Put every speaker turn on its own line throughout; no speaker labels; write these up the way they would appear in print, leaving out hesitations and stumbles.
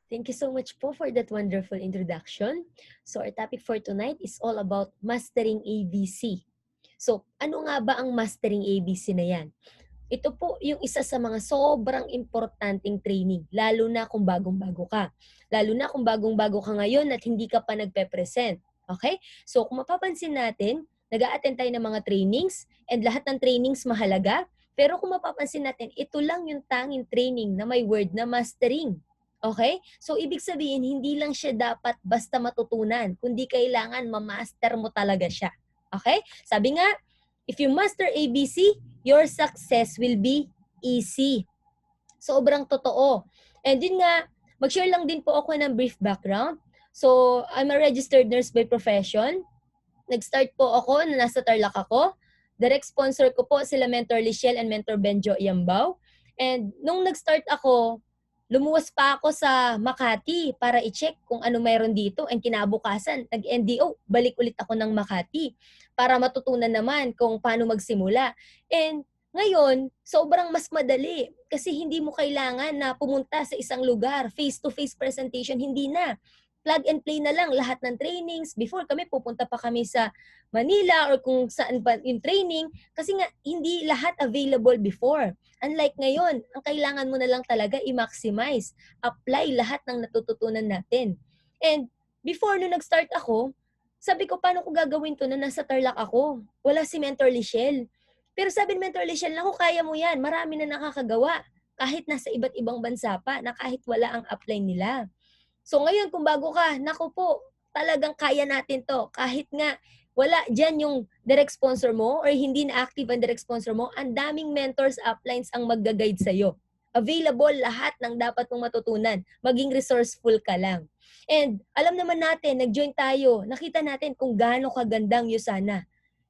Thank you so much po for that wonderful introduction. So our topic for tonight is all about mastering ABC. So ano nga ba ang mastering ABC na yan? Ito po yung isa sa mga sobrang importanteng training, lalo na kung bagong-bago ka. Lalo na kung bagong-bago ka ngayon at hindi ka pa nagpe-present. Okay? So kung mapapansin natin, nag-a-attend tayo ng mga trainings and lahat ng trainings mahalaga. Pero kung mapapansin natin, ito lang yung tanging training na may word na mastering. Okay? So, ibig sabihin, hindi lang siya dapat basta matutunan, kundi kailangan ma-master mo talaga siya. Okay? Sabi nga, if you master ABC, your success will be easy. Sobrang totoo. And yun nga, mag-share lang din po ako ng brief background. So, I'm a registered nurse by profession. Nag-start po ako na nasa Tarlac ako. Direct sponsor ko po sila Mentor Lichelle and Mentor Benjo Iambao. And nung nag-start ako, lumuwas pa ako sa Makati para i-check kung ano mayroon dito. And kinabukasan, nag-NDO, balik ulit ako ng Makati para matutunan naman kung paano magsimula. And ngayon, sobrang mas madali kasi hindi mo kailangan na pumunta sa isang lugar, face-to-face presentation, hindi na. Plug and play na lang lahat ng trainings. Before kami, pupunta pa kami sa Manila or kung saan pa yung training kasi nga hindi lahat available before. Unlike ngayon, ang kailangan mo na lang talaga i-maximize, apply lahat ng natututunan natin. And before nung nag-start ako, sabi ko, paano ko gagawin to na nasa Tarlac ako? Wala si Mentor Lichelle. Pero sabi ni Mentor Lichelle, naku, kaya mo yan. Marami na nakakagawa. Kahit nasa iba't ibang bansa pa, na kahit wala ang apply nila. So ngayon, kung bago ka, naku po, talagang kaya natin to. Kahit nga wala dyan yung direct sponsor mo or hindi na active ang direct sponsor mo, ang daming mentors, uplines ang magga-guide sa'yo. Available lahat ng dapat mong matutunan. Maging resourceful ka lang. And alam naman natin, nag-join tayo, nakita natin kung gaano kagandang Yusana.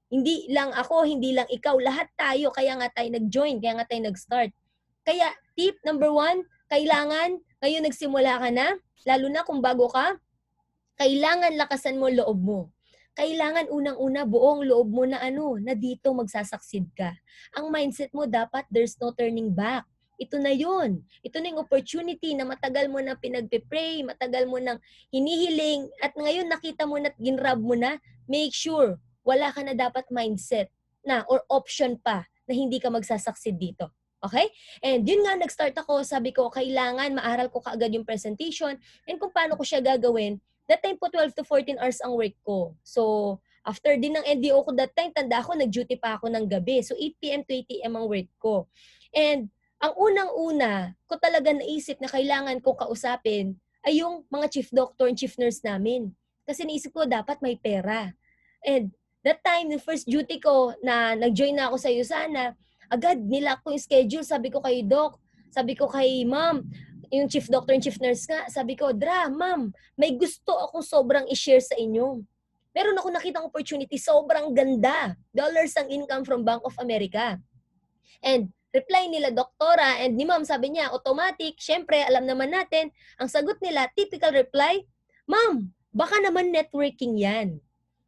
Hindi lang ako, hindi lang ikaw, lahat tayo, kaya nga tayo nag-join, kaya nga tayo nag-start. Kaya tip number 1, kailangan, ngayon nagsimula ka na, lalo na kung bago ka, kailangan lakasan mo loob mo. Kailangan unang-una buong loob mo na na dito magsasucceed ka. Ang mindset mo dapat there's no turning back. Ito na yun. Ito na yung opportunity na matagal mo na pinagpe-pray, matagal mo nang hinihiling, at ngayon nakita mo na, ginrab mo na, make sure wala ka na dapat mindset na or option pa na hindi ka magsasucceed dito. Okay? And yun nga, nag-start ako, sabi ko, kailangan maaral ko kaagad yung presentation and kung paano ko siya gagawin. That time po, 12 to 14 hours ang work ko. So, after din ng NDO ko that time, tanda ko, nag-duty pa ako ng gabi. So, 8 p.m. to 8 a.m. ang work ko. And ang unang-una ko talaga naisip na kailangan ko kausapin ay yung mga chief doctor and chief nurse namin. Kasi naisip ko, dapat may pera. And that time, the first duty ko na nag-join na ako sa USANA, agad nilak ko yung schedule. Sabi ko kay Doc, sabi ko kay Ma'am, yung chief doctor and chief nurse nga, sabi ko, Ma'am, may gusto akong sobrang i-share sa inyo. Meron ako nakitang opportunity, sobrang ganda. Dollars ang income from Bank of America. And reply nila, doktora, and ni Ma'am, sabi niya, automatic, syempre, alam naman natin, ang sagot nila, typical reply, Ma'am, baka naman networking yan.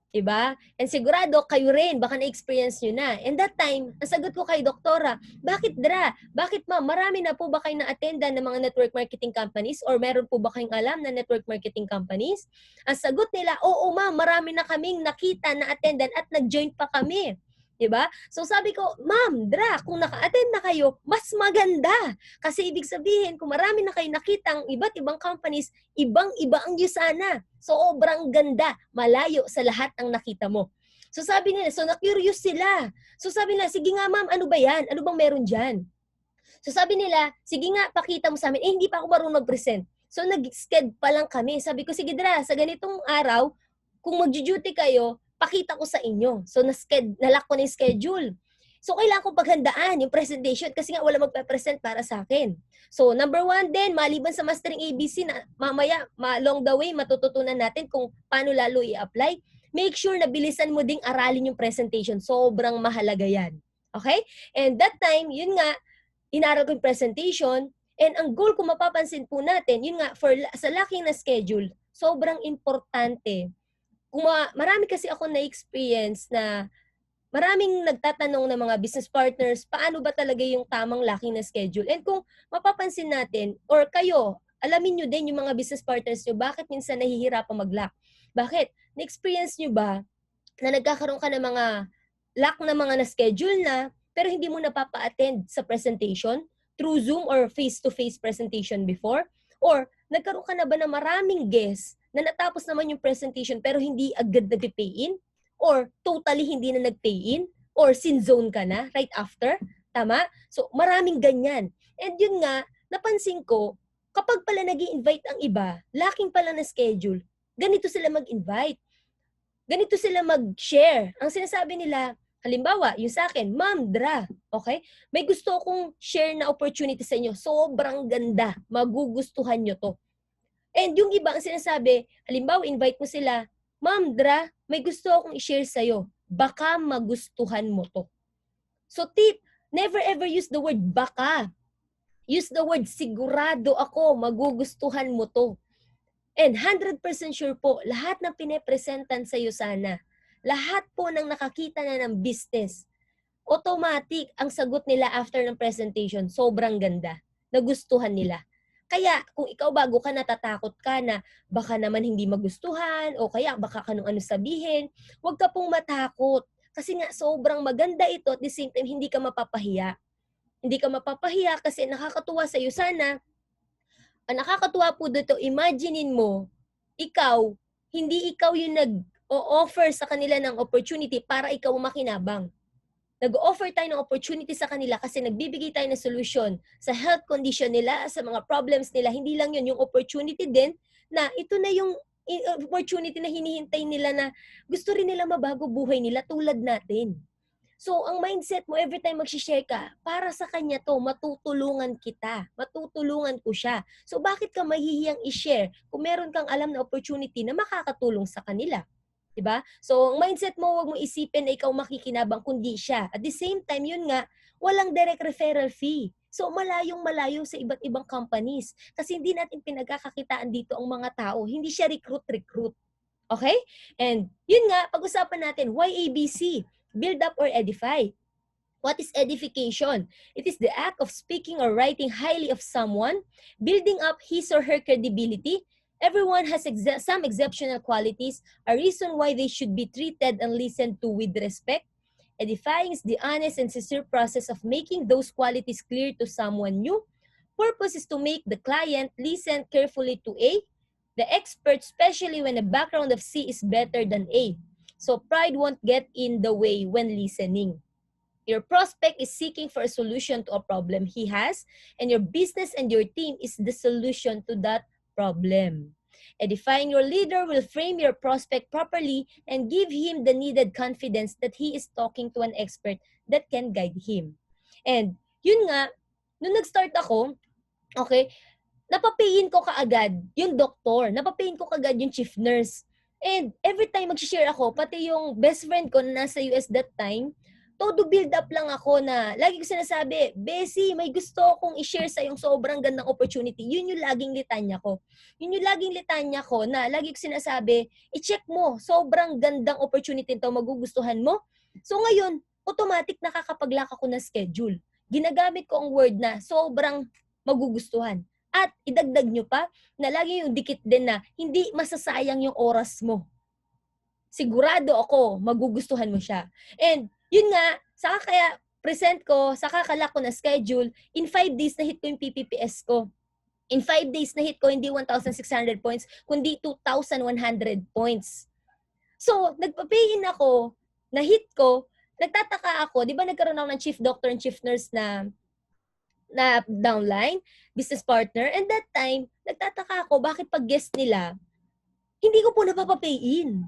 Diba? And sigurado kayo rin, baka na-experience nyo na. And that time, nasagot ko kay doktora, bakit Bakit ma'am? Marami na po ba kayo na-attendan ng mga network marketing companies or meron po ba kayong alam na network marketing companies? Ang sagot nila, oo ma'am, marami na kaming nakita na attendan at nag-join pa kami. Diba? So sabi ko, ma'am, kung naka-attend na kayo, mas maganda. Kasi ibig sabihin, kung marami na kayo nakitang iba't ibang companies, ibang-iba ang Yusana. Sobrang ganda, malayo sa lahat ang nakita mo. So sabi nila, so na-curious sila. So sabi nila, sige nga ma'am, ano ba yan? Ano bang meron dyan? So sabi nila, sige nga, pakita mo sa amin. Hindi pa ako marunong mag-present. So nag-sked pa lang kami. Sabi ko, sige sa ganitong araw, kung mag-duty kayo, pakita ko sa inyo. So nalak ko na yung schedule. So kailangan ko paghandaan yung presentation kasi nga wala magpe-present para sa akin. So number 1 din, maliban sa mastering ABC na mamaya along the way matututunan natin kung paano lalo i-apply, make sure na bilisan mo ding aralin yung presentation. Sobrang mahalaga yan. Okay? And that time, yun nga, inaral ko yung presentation, and ang goal kung mapapansin po natin, yun nga, sa laki na schedule, sobrang importante. Kung marami kasi ako na-experience na maraming nagtatanong ng mga business partners, paano ba talaga yung tamang laki na schedule? And kung mapapansin natin, or kayo, alamin nyo din yung mga business partners nyo, bakit minsan nahihirapan mag-lock. Bakit? Na-experience nyo ba na nagkakaroon ka ng mga lock na mga na-schedule na, pero hindi mo napapa-attend sa presentation through Zoom or face-to-face presentation before? Or nagkaroon ka na ba ng maraming guests na natapos naman yung presentation pero hindi agad nag-pay in? Or totally hindi na nag-pay in? Or sin-zone ka na right after? Tama? So, maraming ganyan. And yun nga, napansin ko, kapag pala nag-i-invite ang iba, lacking pala na schedule, ganito sila mag-invite. Ganito sila mag-share. Ang sinasabi nila, halimbawa, yung sa akin, Ma'am Dra, okay? May gusto akong share na opportunity sa inyo. Sobrang ganda. Magugustuhan nyo to. And yung iba ang sinasabi, halimbawa, invite mo sila, Ma'am Dra, may gusto akong i-share sa'yo. Baka magustuhan mo to. So tip, never ever use the word baka. Use the word sigurado ako, magugustuhan mo to. And 100% sure po, lahat ng pinepresentan sa'yo sana, lahat po ng nakakita na ng business, automatic ang sagot nila after ng presentation, sobrang ganda. Nagustuhan nila. Kaya kung ikaw bago ka natatakot ka na baka naman hindi magustuhan o kaya baka kanong ano sabihin, huwag ka pong matakot. Kasi nga sobrang maganda ito at the same time hindi ka mapapahiya. Hindi ka mapapahiya kasi nakakatuwa sa iyo sana. Ang nakakatuwa po dito, imaginein mo, ikaw, hindi ikaw yung nag-o-offer sa kanila ng opportunity para ikaw makinabang. Nag-offer tayo ng opportunity sa kanila kasi nagbibigay tayo ng solution sa health condition nila, sa mga problems nila. Hindi lang yun, yung opportunity din na ito na yung opportunity na hinihintay nila na gusto rin nila mabago buhay nila tulad natin. So, ang mindset mo every time mag-share ka, para sa kanya to, matutulungan kita. Matutulungan ko siya. So, bakit ka mahihiyang i-share kung meron kang alam na opportunity na makakatulong sa kanila? Diba? So, ang mindset mo, wag mo isipin na ikaw makikinabang kundi siya. At the same time, yun nga, walang direct referral fee. So, malayong-malayo sa iba't ibang companies. Kasi hindi natin pinagkakakitaan dito ang mga tao. Hindi siya recruit. Okay? And yun nga, pag-usapan natin, why ABC? Build up or edify. What is edification? It is the act of speaking or writing highly of someone, building up his or her credibility. Everyone has some exceptional qualities, a reason why they should be treated and listened to with respect. Edifying is the honest and sincere process of making those qualities clear to someone new. Purpose is to make the client listen carefully to A, the expert, especially when the background of C is better than A. So pride won't get in the way when listening. Your prospect is seeking for a solution to a problem he has, and your business and your team is the solution to that problem. Edifying your leader will frame your prospect properly and give him the needed confidence that he is talking to an expert that can guide him. And yun nga, nung nag-start ako, okay, napapayin ko kaagad yung doktor, napapayin ko kaagad yung chief nurse. And every time mag-share ako, pati yung best friend ko na nasa US that time, todo build up lang ako na lagi ko sinasabi, Bessie, may gusto akong i-share sa yung sobrang gandang opportunity. Yun yung laging litanya ko. Yun yung laging litanya ko na lagi ko sinasabi, i-check mo, sobrang gandang opportunity ito, magugustuhan mo. So ngayon, automatic nakakapag-lock ako na schedule. Ginagamit ko ang word na sobrang magugustuhan. At idagdag nyo pa na lagi yung dikit din na hindi masasayang yung oras mo. Sigurado ako, magugustuhan mo siya. And yun nga, saka kaya present ko, saka kalak ko na schedule, in 5 days na hit ko yung PPPS ko. In 5 days na hit ko hindi 1,600 points, kundi 2,100 points. So, nagpa-pay-in ako, na hit ko, nagtataka ako, di ba nagkaroon ako ng chief doctor and chief nurse na downline, business partner, and that time, nagtataka ako, bakit pag guest nila, hindi ko po napapapay-in.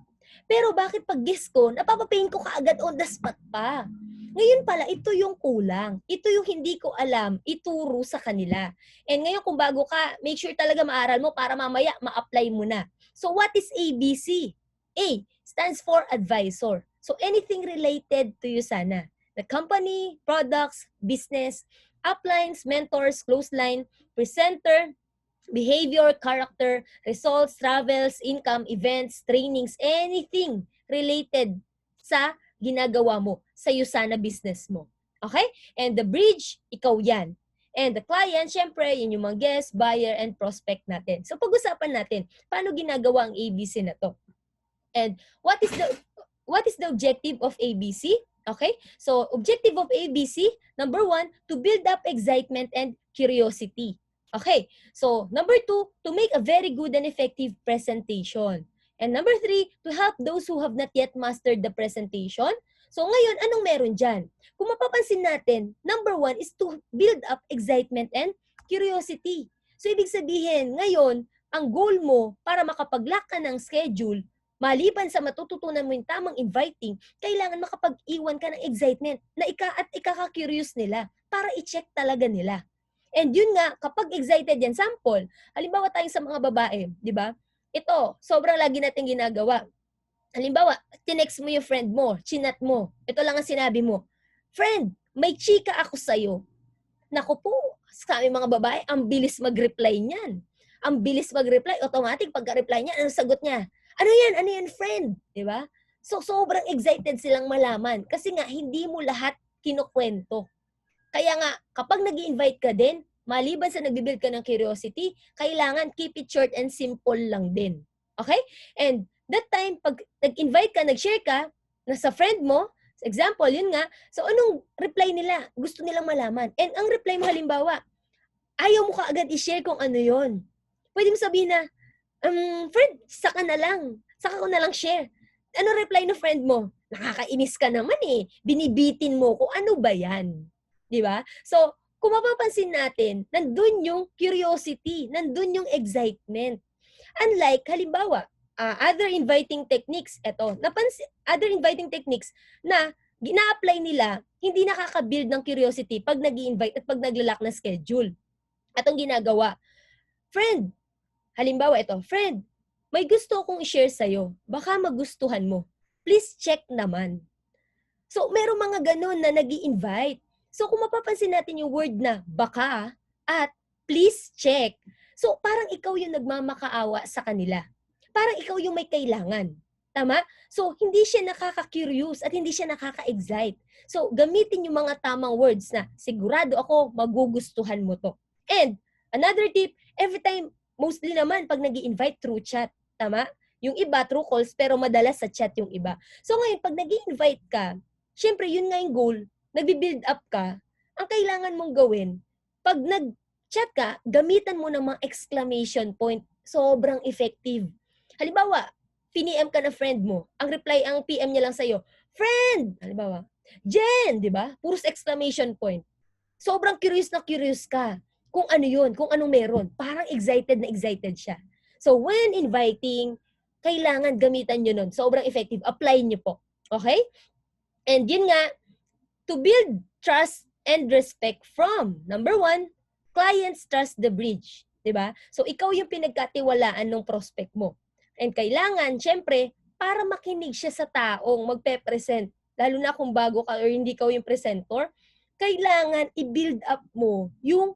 Pero bakit pag guest ko, napapapay-in ko kaagad on the spot pa. Ngayon pala, ito yung kulang. Ito yung hindi ko alam, ituro sa kanila. And ngayon kung bago ka, make sure talaga maaral mo para mamaya ma-apply mo na. So what is ABC? A stands for advisor. So anything related to you sana. The company, products, business, uplines, mentors, clothesline, presenter, behavior, character, results, travels, income, events, trainings, anything related sa ginagawa mo, sa sana business mo. Okay? And the bridge, ikaw yan. And the client, syempre, yun yung mga guest, buyer, and prospect natin. So pag-usapan natin, paano ginagawa ang ABC na to? And what is the objective of ABC? Okay? So objective of ABC, number 1, to build up excitement and curiosity. Okay? So number 2, to make a very good and effective presentation. And number 3, to help those who have not yet mastered the presentation. So ngayon, anong meron dyan? Kung mapapansin natin, number 1 is to build up excitement and curiosity. So ibig sabihin, ngayon, ang goal mo para makapag-lock ka ng schedule, maliban sa matututunan mo yung tamang inviting, kailangan makapag-iwan ka ng excitement na ikaka-curious nila para i-check talaga nila. And yun nga, kapag excited yan, sample, halimbawa tayo sa mga babae, di ba? Ito, sobrang lagi natin ginagawa. Halimbawa, tinext mo yung friend mo, chinat mo, ito lang ang sinabi mo, "Friend, may chika ako sa'yo." Naku po, sa aming mga babae, ang bilis mag-reply niyan. Ang bilis mag-reply, automatic pagka-reply niya, ano sagot niya? Ano yan? Ano yan, friend? Diba? So, sobrang excited silang malaman. Kasi nga, hindi mo lahat kinukwento. Kaya nga, kapag nag-i-invite ka din, maliban sa nag-build ka ng curiosity, kailangan keep it short and simple lang din. Okay? And that time, pag nag-invite ka, nag-share ka, sa friend mo, example, yun nga, so anong reply nila? Gusto nilang malaman. And ang reply mo halimbawa, ayaw mo kaagad i-share kung ano yon. Pwede mo sabihin na, friend, saka ko na lang share. Ano reply ng friend mo? Nakakainis ka naman eh. Binibitin mo ko, ano ba yan? Di ba? So, kung mapapansin natin, nandun yung curiosity, nandun yung excitement. Unlike, halimbawa, other inviting techniques, other inviting techniques na gina-apply nila, hindi nakaka-build ng curiosity pag nag-i-invite at pag naglalak na schedule. At ang ginagawa, friend, halimbawa ito, friend, may gusto akong i-share sa'yo. Baka magustuhan mo. Please check naman. So, merong mga ganun na nag-i-invite. So, kung mapapansin natin yung word na baka at please check, so parang ikaw yung nagmamakaawa sa kanila. Parang ikaw yung may kailangan. Tama? So, hindi siya nakaka-curious at hindi siya nakaka-excite. So, gamitin yung mga tamang words na sigurado ako magugustuhan mo to. And, another tip, every time, mostly naman, pag nag-i-invite through chat, tama? Yung iba, through calls, pero madalas sa chat yung iba. So, ngayon, pag nag-i-invite ka, syempre, yun nga yung goal, nag-build up ka, ang kailangan mong gawin, pag nag-chat ka, gamitan mo ng mga exclamation point. Sobrang effective. Halimbawa, piniem ka na friend mo, ang PM niya lang sa'yo, friend! Halimbawa, Jen, di ba? Puros exclamation point. Sobrang curious na curious ka kung ano yun, kung anong meron. Parang excited na excited siya. So, when inviting, kailangan gamitan nyo nun. Sobrang effective. Apply nyo po. Okay? And yun nga, to build trust and respect from, number 1, clients trust the bridge. Diba? So, ikaw yung pinagkatiwalaan ng prospect mo. And kailangan, syempre, para makinig siya sa taong magpe-present, lalo na kung bago ka or hindi ka yung presenter, kailangan i-build up mo yung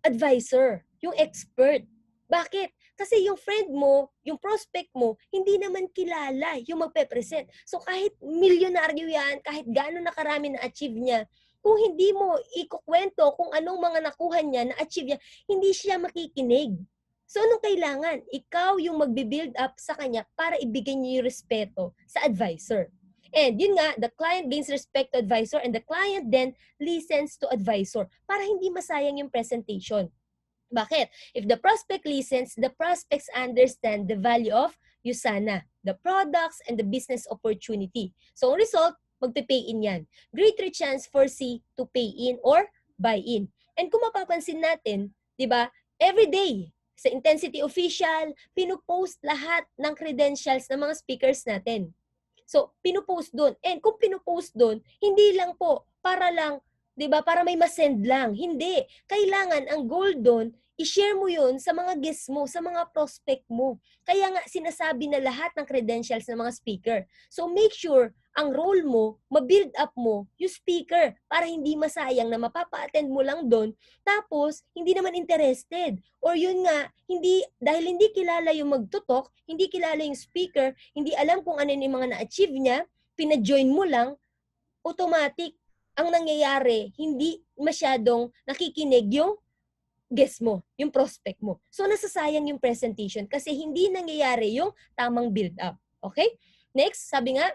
advisor, yung expert. Bakit? Kasi yung friend mo, yung prospect mo, hindi naman kilala yung magpe-present. So kahit milyonaryo yan, kahit gaano na karami na-achieve niya, kung hindi mo ikukwento kung anong mga nakuha niya, na-achieve niya, hindi siya makikinig. So anong kailangan? Ikaw yung magbe-build up sa kanya para ibigay niyo yung respeto sa advisor. And yun nga, the client gains respect to advisor and the client then listens to advisor para hindi masayang yung presentation. Bakit? If the prospect listens, the prospects understand the value of USANA, the products, and the business opportunity. So, ang result, magpe-pay in yan. Greater chance for C to pay in or buy in. And kung mapapansin natin, di ba, every day, sa Intensity Official, pinupost lahat ng credentials ng mga speakers natin. So, pinupost doon. And kung pinupost doon, hindi lang po para lang, 'di ba, para may masend lang. Hindi. Kailangan ang goal doon, i-share mo 'yun sa mga guests mo, sa mga prospect mo. Kaya nga sinasabi na lahat ng credentials ng mga speaker. So, make sure ang role mo, ma-build up mo yung speaker para hindi masayang na mapapa-attend mo lang doon tapos hindi naman interested. Or yun nga, dahil hindi kilala yung magtutok, hindi kilala yung speaker, hindi alam kung ano yung mga na-achieve niya, pina-join mo lang, automatic, ang nangyayari, hindi masyadong nakikinig yung guest mo, yung prospect mo. So, nasasayang yung presentation kasi hindi nangyayari yung tamang build-up. Okay? Next, sabi nga,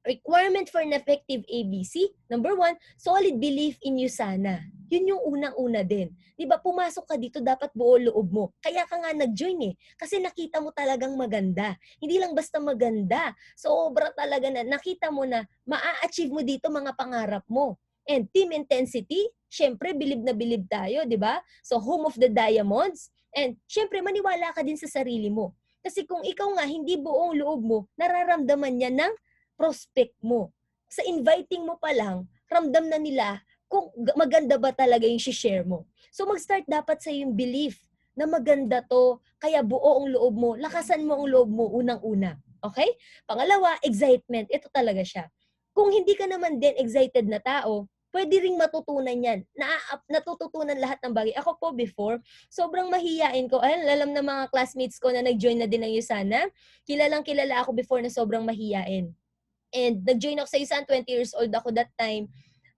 requirement for an effective ABC, number 1, solid belief in you sana. Yun yung unang-una din. Di ba, pumasok ka dito, dapat buo loob mo. Kaya ka nga nag-join eh. Kasi nakita mo talagang maganda. Hindi lang basta maganda. Sobra talaga na, nakita mo na maa-achieve mo dito mga pangarap mo. And team intensity, syempre, bilib na bilib tayo, di ba? So, home of the diamonds. And syempre, maniwala ka din sa sarili mo. Kasi kung ikaw nga, hindi buong loob mo, nararamdaman niya ng prospect mo. Sa inviting mo pa lang, ramdam na nila kung maganda ba talaga yung share mo. So mag-start dapat sa yung belief na maganda to, kaya buo ang loob mo, lakasan mo ang loob mo unang-una. Okay? Pangalawa, excitement. Ito talaga siya. Kung hindi ka naman din excited na tao, pwede ring matutunan yan. Natututunan lahat ng bagay. Ako po before, sobrang mahiyain ko. Alam ng mga classmates ko na nag-join na din ng USANA, kilala ako before na sobrang mahiyain. And nag-join ako sa isang 20 years old ako that time.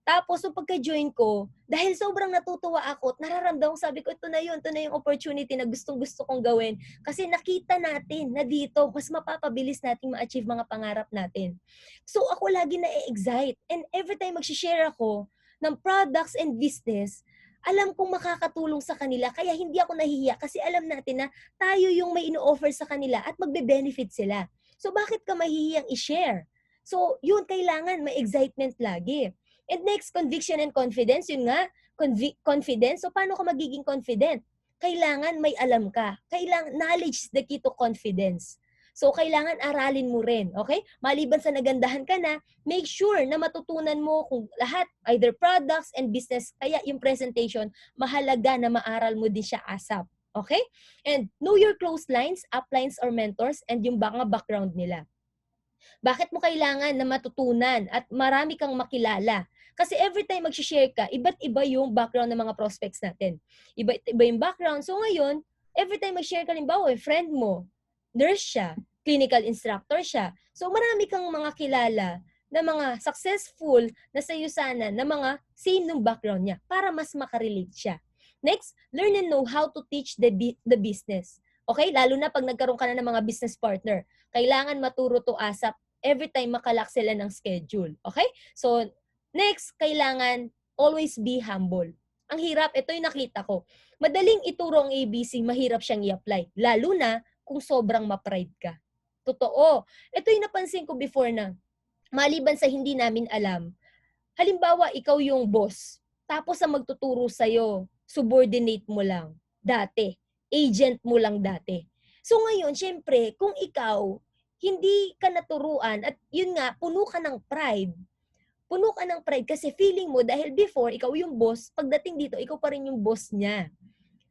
Tapos, so pagka-join ko, dahil sobrang natutuwa ako at nararamdaman, sabi ko, ito na yung opportunity na gustong-gusto kong gawin. Kasi nakita natin na dito, mas mapapabilis nating ma-achieve mga pangarap natin. So, ako lagi na-excite. And every time mag-share ako ng products and business, alam kong makakatulong sa kanila. Kaya hindi ako nahihiya kasi alam natin na tayo yung may ino-offer sa kanila at magbe-benefit sila. So, bakit ka mahihiyang i-share? So, yun, kailangan may excitement lagi. And next, conviction and confidence. Yun nga, confidence. So, paano ka magiging confident? Kailangan may alam ka. Knowledge is the key to confidence. So, kailangan aralin mo rin. Okay? Maliban sa nagandahan ka na, make sure na matutunan mo kung lahat, either products and business, kaya yung presentation, mahalaga na maaral mo din siya ASAP. Okay? And know your close lines, uplines, or mentors, and yung mga background nila. Bakit mo kailangan na matutunan at marami kang makilala? Kasi every time mag-share ka, iba't iba yung background ng mga prospects natin. Iba't iba yung background. So ngayon, every time mag-share ka, limbawa, friend mo, nurse siya, clinical instructor siya. So marami kang mga kilala na mga successful na sa USANA na mga same ng background niya para mas makarelate siya. Next, learn and know how to teach the business. Okay? Lalo na pag nagkaroon ka na ng mga business partner. Kailangan maturo to ASAP every time makalak sila ng schedule. Okay? So, next, kailangan always be humble. Ang hirap, ito yung nakita ko. Madaling ituro ang ABC, mahirap siyang i-apply. Lalo na kung sobrang ma-pride ka. Totoo. Ito yung napansin ko before na, maliban sa hindi namin alam, halimbawa, ikaw yung boss, tapos ang magtuturo sa'yo, subordinate mo lang dati. Agent mo lang dati. So ngayon, syempre, kung ikaw, hindi ka naturuan at yun nga, puno ka ng pride kasi feeling mo dahil before, ikaw yung boss, pagdating dito, ikaw pa rin yung boss niya.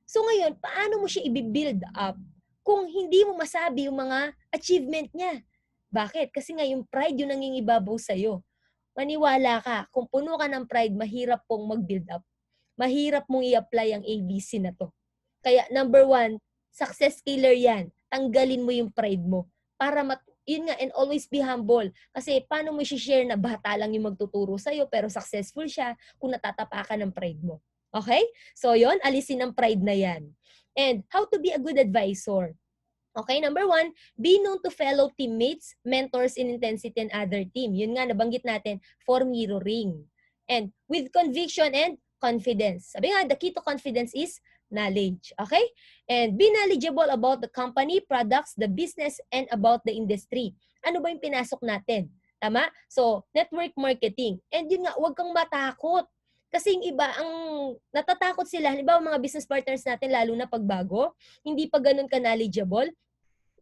So ngayon, paano mo siya i-build up kung hindi mo masabi yung mga achievement niya? Bakit? Kasi nga yung pride yung nangingibabaw sa'yo. Maniwala ka, kung puno ka ng pride, mahirap pong mag-build up. Mahirap mong i-apply ang ABC na to. Kaya number 1, success killer yan. Tanggalin mo yung pride mo. Para yun nga, and always be humble. Kasi paano mo i-share na bata lang yung magtuturo sa'yo pero successful siya kung natatapakan ng pride mo. Okay? So yun, alisin ang pride na yan. And how to be a good advisor. Okay, number 1, be known to fellow teammates, mentors in intensity and other team. Yun nga, nabanggit natin, for mirroring. And with conviction and confidence. Sabi nga, the key to confidence is knowledge. Okay? And be knowledgeable about the company, products, the business, and about the industry. Ano ba yung pinasok natin? Tama? So, network marketing. And yun nga, huwag kang matakot. Kasi yung iba, ang natatakot sila, halimbawa mga business partners natin, lalo na pagbago, hindi pa ganun ka-knowledgeable.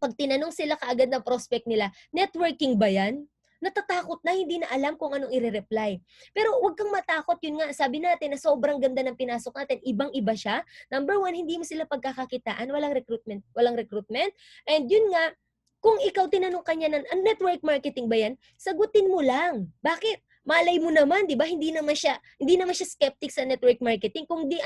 Pag tinanong sila kaagad ng prospect nila, networking ba yan? Natatakot na, hindi na alam kung anong i-reply. Pero huwag kang matakot, yun nga, sabi natin na sobrang ganda ng pinasok natin, ibang-iba siya. Number 1, hindi mo sila pagkakakitaan, walang recruitment. And yun nga, kung ikaw tinanong kanya ng network marketing ba yan, sagutin mo lang. Bakit? Malay mo naman, di ba? Hindi naman siya skeptic sa network marketing. Kung di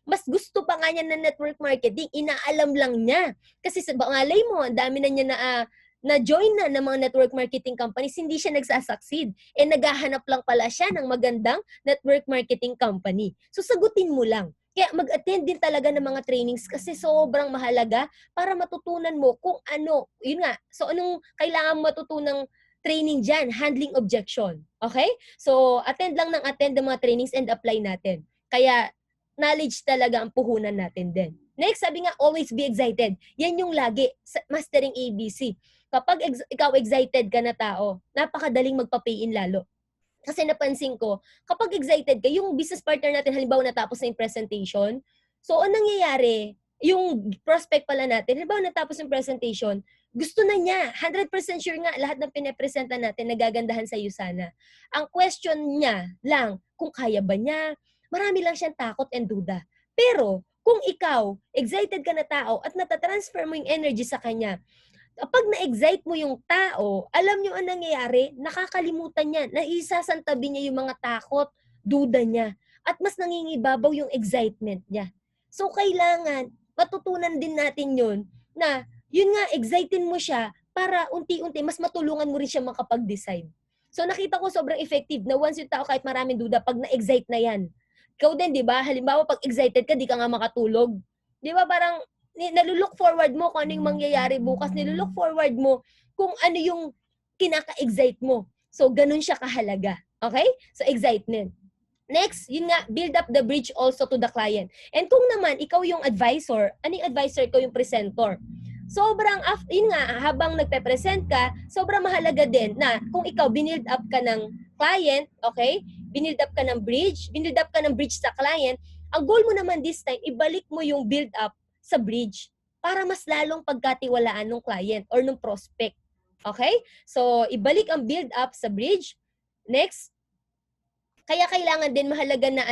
mas gusto pa nga niya ng network marketing, inaalam lang niya. Kasi sa malay mo, ang dami na niya na-join na ng mga network marketing companies, hindi siya nagsasucceed. Naghahanap lang pala siya ng magandang network marketing company. So, sagutin mo lang. Kaya mag-attend din talaga ng mga trainings kasi sobrang mahalaga para matutunan mo kung ano, yun nga, so anong kailangan matutunang training dyan, handling objection. Okay? So, attend lang ng attend ng mga trainings and apply natin. Kaya, knowledge talaga ang puhunan natin din. Next, sabi nga, always be excited. Yan yung lagi, mastering ABC. Kapag ikaw excited ka na tao, napakadaling magpa-pay in lalo. Kasi napansin ko, kapag excited ka, yung business partner natin, halimbawa natapos na yung presentation, so ang nangyayari, yung prospect pala natin, halimbawa natapos yung presentation, gusto na niya, 100% sure nga, lahat ng pinepresenta natin, nagagandahan sa iyo sana. Ang question niya lang, kung kaya ba niya, marami lang siyang takot and duda. Pero, kung ikaw, excited ka na tao at natatransfer mo yung energy sa kanya, kapag na-excite mo yung tao, alam nyo ang nangyayari, nakakalimutan niya, naisasantabi niya yung mga takot, duda niya, at mas nangingibabaw yung excitement niya. So, kailangan, matutunan din natin yun, na, yun nga, excited mo siya, para unti-unti, mas matulungan mo rin siya makapag-decide. So, nakita ko sobrang effective na once yung tao kahit maraming duda, pag na-excite na yan. Ikaw din, di ba? Halimbawa, pag excited ka, di ka nga makatulog. Di ba? Parang, nalulook forward mo kung ano yung mangyayari bukas. Nilulook forward mo kung ano yung kinaka-excite mo. So, ganun siya kahalaga. Okay? So, excitement. Next, yun nga, build up the bridge also to the client. And kung naman, ikaw yung advisor, ano yung advisor ko yung presenter? Sobrang, yun nga, habang nagpe-present ka, sobrang mahalaga din na kung ikaw, binild up ka ng client, okay? Binild up ka ng bridge, binild up ka ng bridge sa client, ang goal mo naman this time, ibalik mo yung build up sa bridge para mas lalong pagkatiwalaan ng client or ng prospect. Okay? So, ibalik ang build up sa bridge. Next, kaya kailangan din mahalaga na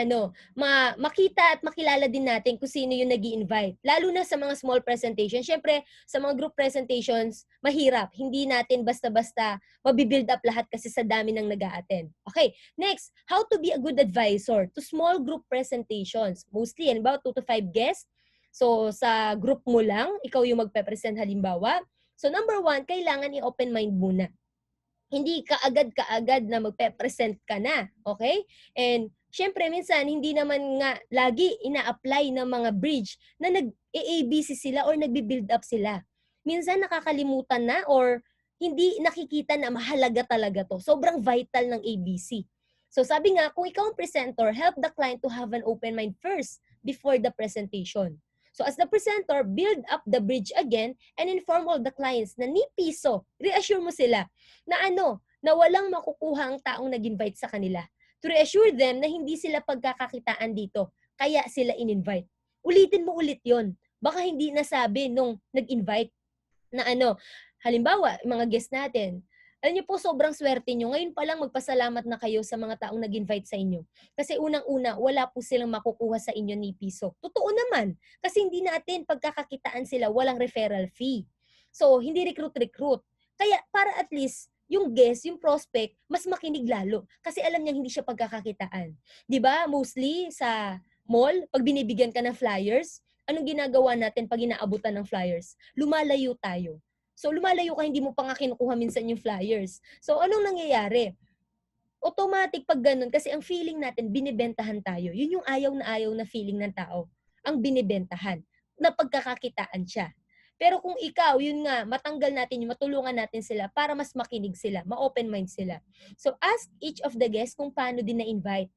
makita at makilala din natin kung sino yung nag-i-invite. Lalo na sa mga small presentations. Siyempre, sa mga group presentations, mahirap. Hindi natin basta-basta mabibuild up lahat kasi sa dami ng nag-a-attend. Okay, next, how to be a good advisor to small group presentations. Mostly, about 2 to 5 guests. So, sa group mo lang, ikaw yung magpe-present halimbawa. So, number 1, kailangan i-open mind muna. Hindi kaagad-kaagad na magpe-present ka na, okay? And syempre minsan hindi naman nga lagi ina-apply ng mga bridge na nag-ABC sila or nagbi-build up sila. Minsan nakakalimutan na or hindi nakikita na mahalaga talaga to. Sobrang vital ng ABC. So sabi nga, kung ikaw ang presenter, help the client to have an open mind first before the presentation. So as the presenter, build up the bridge again and inform all the clients na ni piso, reassure mo sila na na walang makukuha ang taong nag-invite sa kanila. To reassure them na hindi sila pagkakakitaan dito, kaya sila in-invite. Ulitin mo ulit yon. Baka hindi nasabi nung nag-invite na halimbawa, mga guest natin, alam niyo po, sobrang swerte nyo. Ngayon pa lang magpasalamat na kayo sa mga taong nag-invite sa inyo. Kasi unang-una, wala po silang makukuha sa inyo ni piso. Totoo naman. Kasi hindi natin pagkakakitaan sila, walang referral fee. So, hindi recruit-recruit. Kaya para at least, yung guest, yung prospect, mas makinig lalo. Kasi alam niya hindi siya pagkakakitaan. 'Di ba? Mostly sa mall, pag binibigyan ka ng flyers, anong ginagawa natin pag inaabutan ng flyers? Lumalayo tayo. So, lumalayo ka, hindi mo pa nga kinukuha minsan yung flyers. So, anong nangyayari? Automatic pag ganun, kasi ang feeling natin, binibentahan tayo. Yun yung ayaw na feeling ng tao. Ang binibentahan. Na pagkakakitaan siya. Pero kung ikaw, yun nga, matanggal natin yung matulungan natin sila para mas makinig sila, ma-open mind sila. So, ask each of the guests kung paano din na-invite.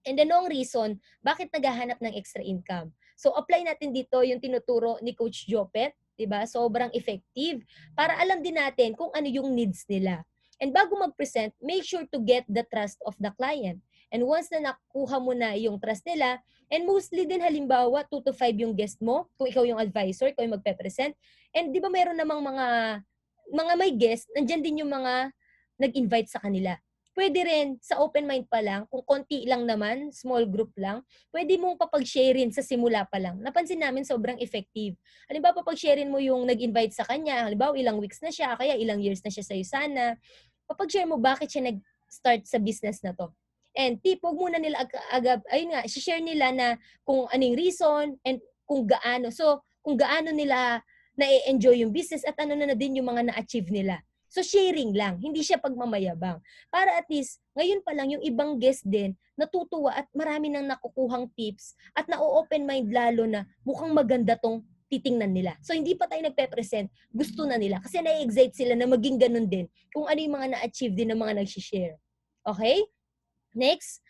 And anong reason, bakit naghahanap ng extra income? So, apply natin dito yung tinuturo ni Coach Jopet, diba? Sobrang effective para alam din natin kung ano yung needs nila. And bago mag-present, make sure to get the trust of the client. And once na nakuha mo na yung trust nila, and mostly din halimbawa, 2 to 5 yung guest mo, kung ikaw yung advisor, ikaw yung magpe-present. And di ba mayroon namang mga may guest, nandyan din yung mga nag-invite sa kanila. Pwede rin sa open mind pa lang, kung konti lang naman, small group lang, pwede mong papag-sharein sa simula pa lang. Napansin namin sobrang effective. Halimbawa, papag-sharein mo yung nag-invite sa kanya, halimbawa ilang weeks na siya, kaya ilang years na siya sa'yo sana. Papag-share mo bakit siya nag-start sa business na to. And huwag muna nila agad, ayun nga, share nila na kung anong reason and kung gaano. So, kung gaano nila na-enjoy yung business at ano na din yung mga na-achieve nila. So, sharing lang. Hindi siya pagmamayabang. Para at least, ngayon pa lang, yung ibang guest din, natutuwa at marami nang nakukuhang tips at na-open mind lalo na mukhang maganda tong titingnan nila. So, hindi pa tayo nagpe-present, gusto na nila. Kasi na-excite sila na maging ganun din kung ano yung mga na-achieve din ng mga nag-share. Okay? Next,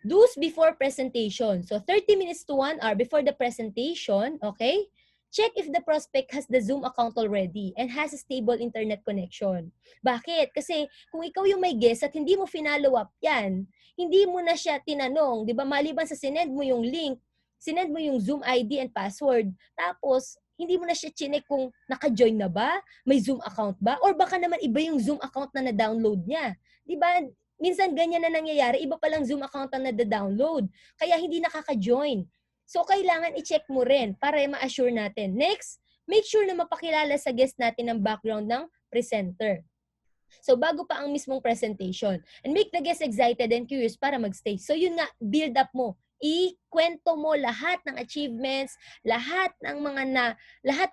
do's before presentation. So, 30 minutes to 1 hour before the presentation, okay? Check if the prospect has the Zoom account already and has a stable internet connection. Bakit? Kasi kung ikaw yung may guest at hindi mo finalo up yan, hindi mo na siya tinanong, di ba? Maliban sa sinend mo yung link, sinend mo yung Zoom ID and password, tapos hindi mo na siya chinek kung naka-join na ba, may Zoom account ba, or baka naman iba yung Zoom account na na-download niya. Di ba? Minsan ganyan na nangyayari, iba palang Zoom account na na-download, kaya hindi nakaka-join. So, kailangan i-check mo rin para ma-assure natin. Next, make sure na mapakilala sa guest natin ang background ng presenter. So, bago pa ang mismong presentation. And make the guest excited and curious para mag-stay. So, yun nga, build up mo. Ikwento mo lahat ng achievements, lahat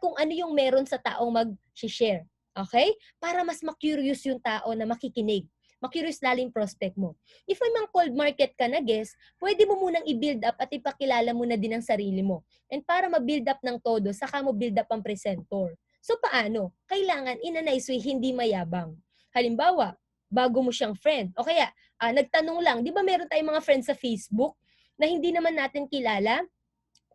kung ano yung meron sa taong mag-share. Okay? Para mas ma-curious yung tao na makikinig. Ma-curious laling prospect mo. If may mga cold market ka na guest, pwede mo munang i-build up at ipakilala mo na din ang sarili mo. And para ma-build up ng todo, saka mo build up ang presenter. So paano? Kailangan in a nice way, hindi mayabang. Halimbawa, bago mo siyang friend. O kaya, nagtanong lang, di ba meron tayong mga friends sa Facebook na hindi naman natin kilala?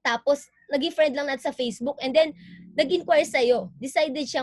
Tapos, naging friend lang natin sa Facebook and then, nag-inquire sa'yo. Decided siya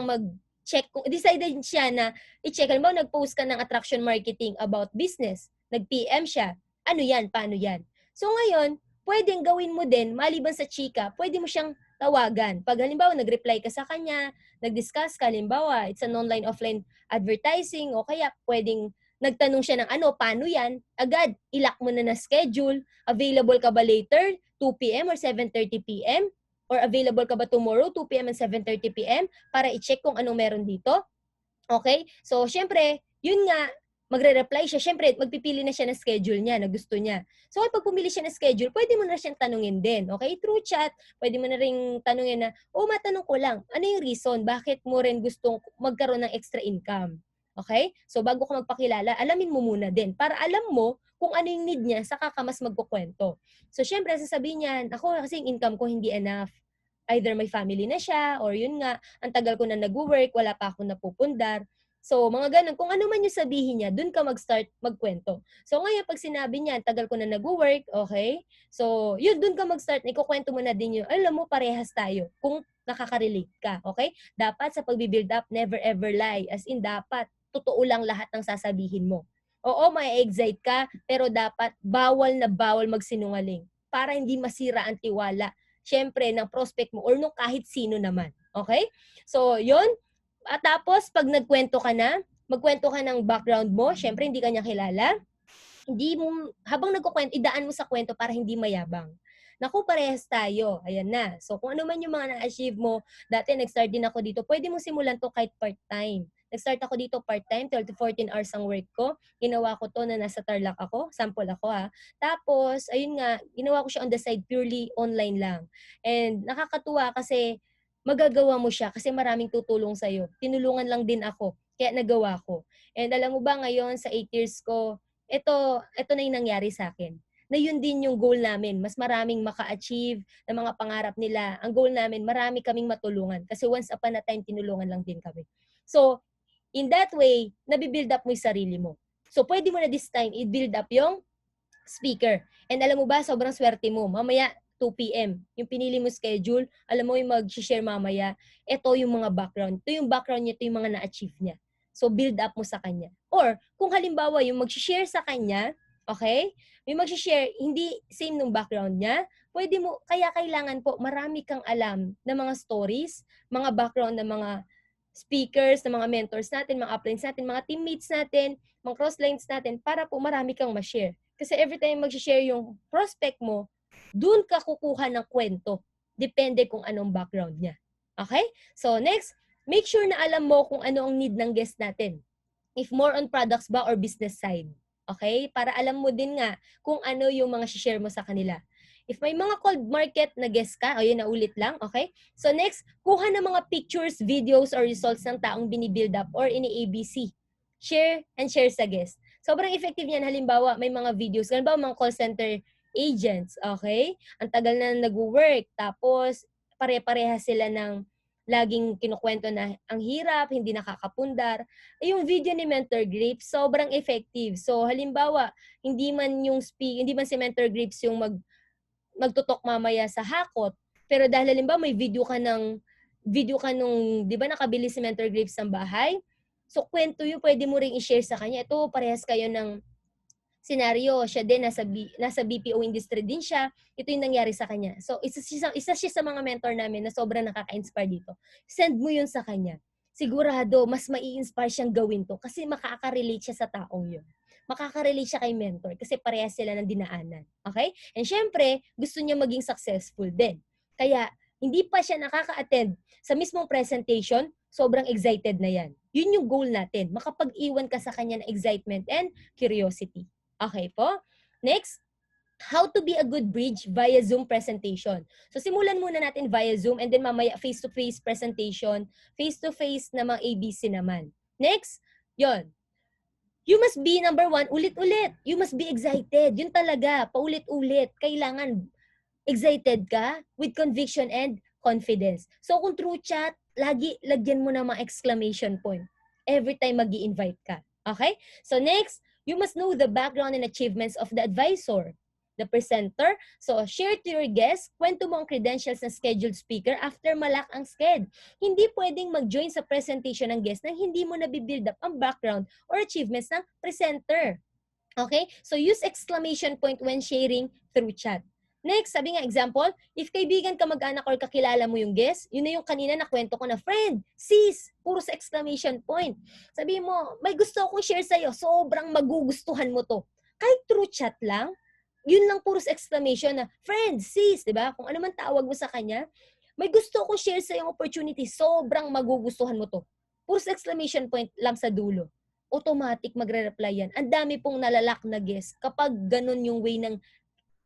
na i-check. Halimbawa, nag-post ka ng attraction marketing about business. Nag-PM siya. Ano yan? Paano yan? So ngayon, pwedeng gawin mo din, maliban sa chika, pwede mo siyang tawagan. Pag halimbawa, nag-reply ka sa kanya, nag-discuss ka, halimbawa, it's an online-offline advertising, o kaya pwedeng nagtanong siya ng paano yan, agad, ilak mo na schedule, available ka ba later, 2 p.m. or 7:30 p.m.? Or available ka ba tomorrow, 2 p.m. and 7:30 p.m. para i-check kung anong meron dito? Okay? So, syempre, yun nga, magre-reply siya. Syempre, magpipili na siya ng schedule niya na gusto niya. So, pag pumili siya ng schedule, pwede mo na siyang tanungin din. Okay? Through chat, pwede mo na rin tanungin na, matanong ko lang, ano yung reason? Bakit mo rin gustong magkaroon ng extra income? Okay? So, bago ka magpakilala, alamin mo muna din para alam mo kung ano yung need niya, saka ka mas magkukwento. So, syempre, sasabihin niya, ako kasi yung income ko hindi enough. Either may family na siya, or yun nga, ang tagal ko na nag-work, wala pa ako napupundar. So, mga ganun. Kung ano man yung sabihin niya, dun ka mag-start magkwento. So, ngayon, pag sinabi niya, tagal ko na nag-work, okay? So, yun, dun ka mag-start. Ikukwento mo na din yun. Alam mo, parehas tayo. Kung nakaka-relate ka, okay? Dapat sa pag-build up, never ever lie. As in, dapat, totoo lang lahat ng sasabihin mo. Oo, may-excite ka, pero dapat bawal na bawal magsinungaling para hindi masira ang tiwala syempre, ng prospect mo or nung kahit sino naman. Okay? So, yun. At tapos, pag nagkwento ka na, magkwento ka ng background mo, syempre, hindi ka niya kilala. Hindi mo, habang nagkukwento, idaan mo sa kwento para hindi mayabang. Naku, parehas tayo. Ayan na. So, kung ano man yung mga na-achieve mo, dati nag-start din ako dito, pwede mo simulan to kahit part-time. Nag-start ako dito part-time, 12 to 14 hours ang work ko. Ginawa ko to na nasa Tarlac ako. Sample ako ha. Tapos, ayun nga, ginawa ko siya on the side, purely online lang. And nakakatuwa kasi magagawa mo siya kasi maraming tutulong sa'yo. Tinulungan lang din ako. Kaya nagawa ko. And alam mo ba ngayon, sa 8 years ko, ito na yung nangyari sa akin. Na yun din yung goal namin. Mas maraming maka-achieve ng mga pangarap nila. Ang goal namin, marami kaming matulungan. Kasi once upon a time, tinulungan lang din kami. So, in that way, nabibuild up mo yung sarili mo. So, pwede mo na this time, i-build up yung speaker. And alam mo ba, sobrang swerte mo. Mamaya, 2 p.m. Yung pinili mo schedule, alam mo yung mag-share mamaya, ito yung mga background. Ito yung background niya, ito yung mga na-achieve niya. So, build up mo sa kanya. Or, kung halimbawa, yung mag-share sa kanya, okay? Yung mag-share, hindi same nung background niya, pwede mo, kaya kailangan po, marami kang alam na mga stories, mga background ng mga speakers, ng mga mentors natin, mga uplines natin, mga teammates natin, mga crosslines natin, para po marami kang ma-share. Kasi every time mag-share yung prospect mo, dun ka kukuha ng kwento. Depende kung anong background niya. Okay? So, next, make sure na alam mo kung ano ang need ng guest natin. If more on products ba or business side. Okay? Para alam mo din nga kung ano yung mga share mo sa kanila. If may mga cold market na guest ka, o yun, naulit lang, okay? So next, kuha ng mga pictures, videos, or results ng taong binibuild up or ini-ABC. Share and share sa guest. Sobrang effective yan. Halimbawa, may mga videos. Halimbawa, mga call center agents, okay? Ang tagal na nag-work. Tapos, pare-pareha sila ng laging kinukwento na ang hirap, hindi nakakapundar. Yung video ni Mentor Grips, sobrang effective. So, halimbawa, hindi man si Mentor Grips yung magtutok mamaya sa hakot, pero dahil halimbawa may video ka nung, di ba nakabili si Mentor Grips ng bahay? So, kwento yun, pwede mo ring i-share sa kanya. Ito, parehas kayo ng senaryo. Siya din, nasa BPO industry din siya. Ito yung nangyari sa kanya. So, isa siya sa mga mentor namin na sobrang nakaka-inspire dito. Send mo yun sa kanya. Sigurado, mas mai-inspire siyang gawin to kasi makaka-relate siya sa taong yun. Makaka-relate siya kay mentor kasi parehas sila ng dinaanan. Okay? And syempre, gusto niya maging successful din. Kaya, hindi pa siya nakaka-attend sa mismong presentation, sobrang excited na yan. Yun yung goal natin. Makapag-iwan ka sa kanya ng excitement and curiosity. Okay po? Next, how to be a good bridge via Zoom presentation. So, simulan muna natin via Zoom and then mamaya face-to-face presentation, face-to-face na mga ABC naman. Next, yon. You must be, number one, ulit-ulit. You must be excited. Yun talaga, paulit-ulit. Kailangan excited ka with conviction and confidence. So, kung through chat, lagyan mo ng mga exclamation point every time mag-i-invite ka. Okay? So, next, you must know the background and achievements of the advisor, the presenter. So, share to your guests, kwento mo ang credentials ng scheduled speaker after malak ang sked. Hindi pwedeng mag-join sa presentation ng guest nang hindi mo nabibuild up ang background or achievements ng presenter. Okay? So, use exclamation point when sharing through chat. Next, sabi nga, example, if kaibigan ka, mag-anak, or kakilala mo yung guest, yun na yung kanina na kwento ko na, friend, sis, puro sa exclamation point. Sabi mo, may gusto akong share sa'yo, sobrang magugustuhan mo to. Kahit through chat lang, yun lang puro sa exclamation na, friend, sis, di ba? Kung ano man tawag mo sa kanya, may gusto akong share sa'yo opportunity, sobrang magugustuhan mo to. Puro sa exclamation point lang sa dulo. Automatic magre-reply yan. Ang dami pong nalalak na guest kapag ganun yung way ng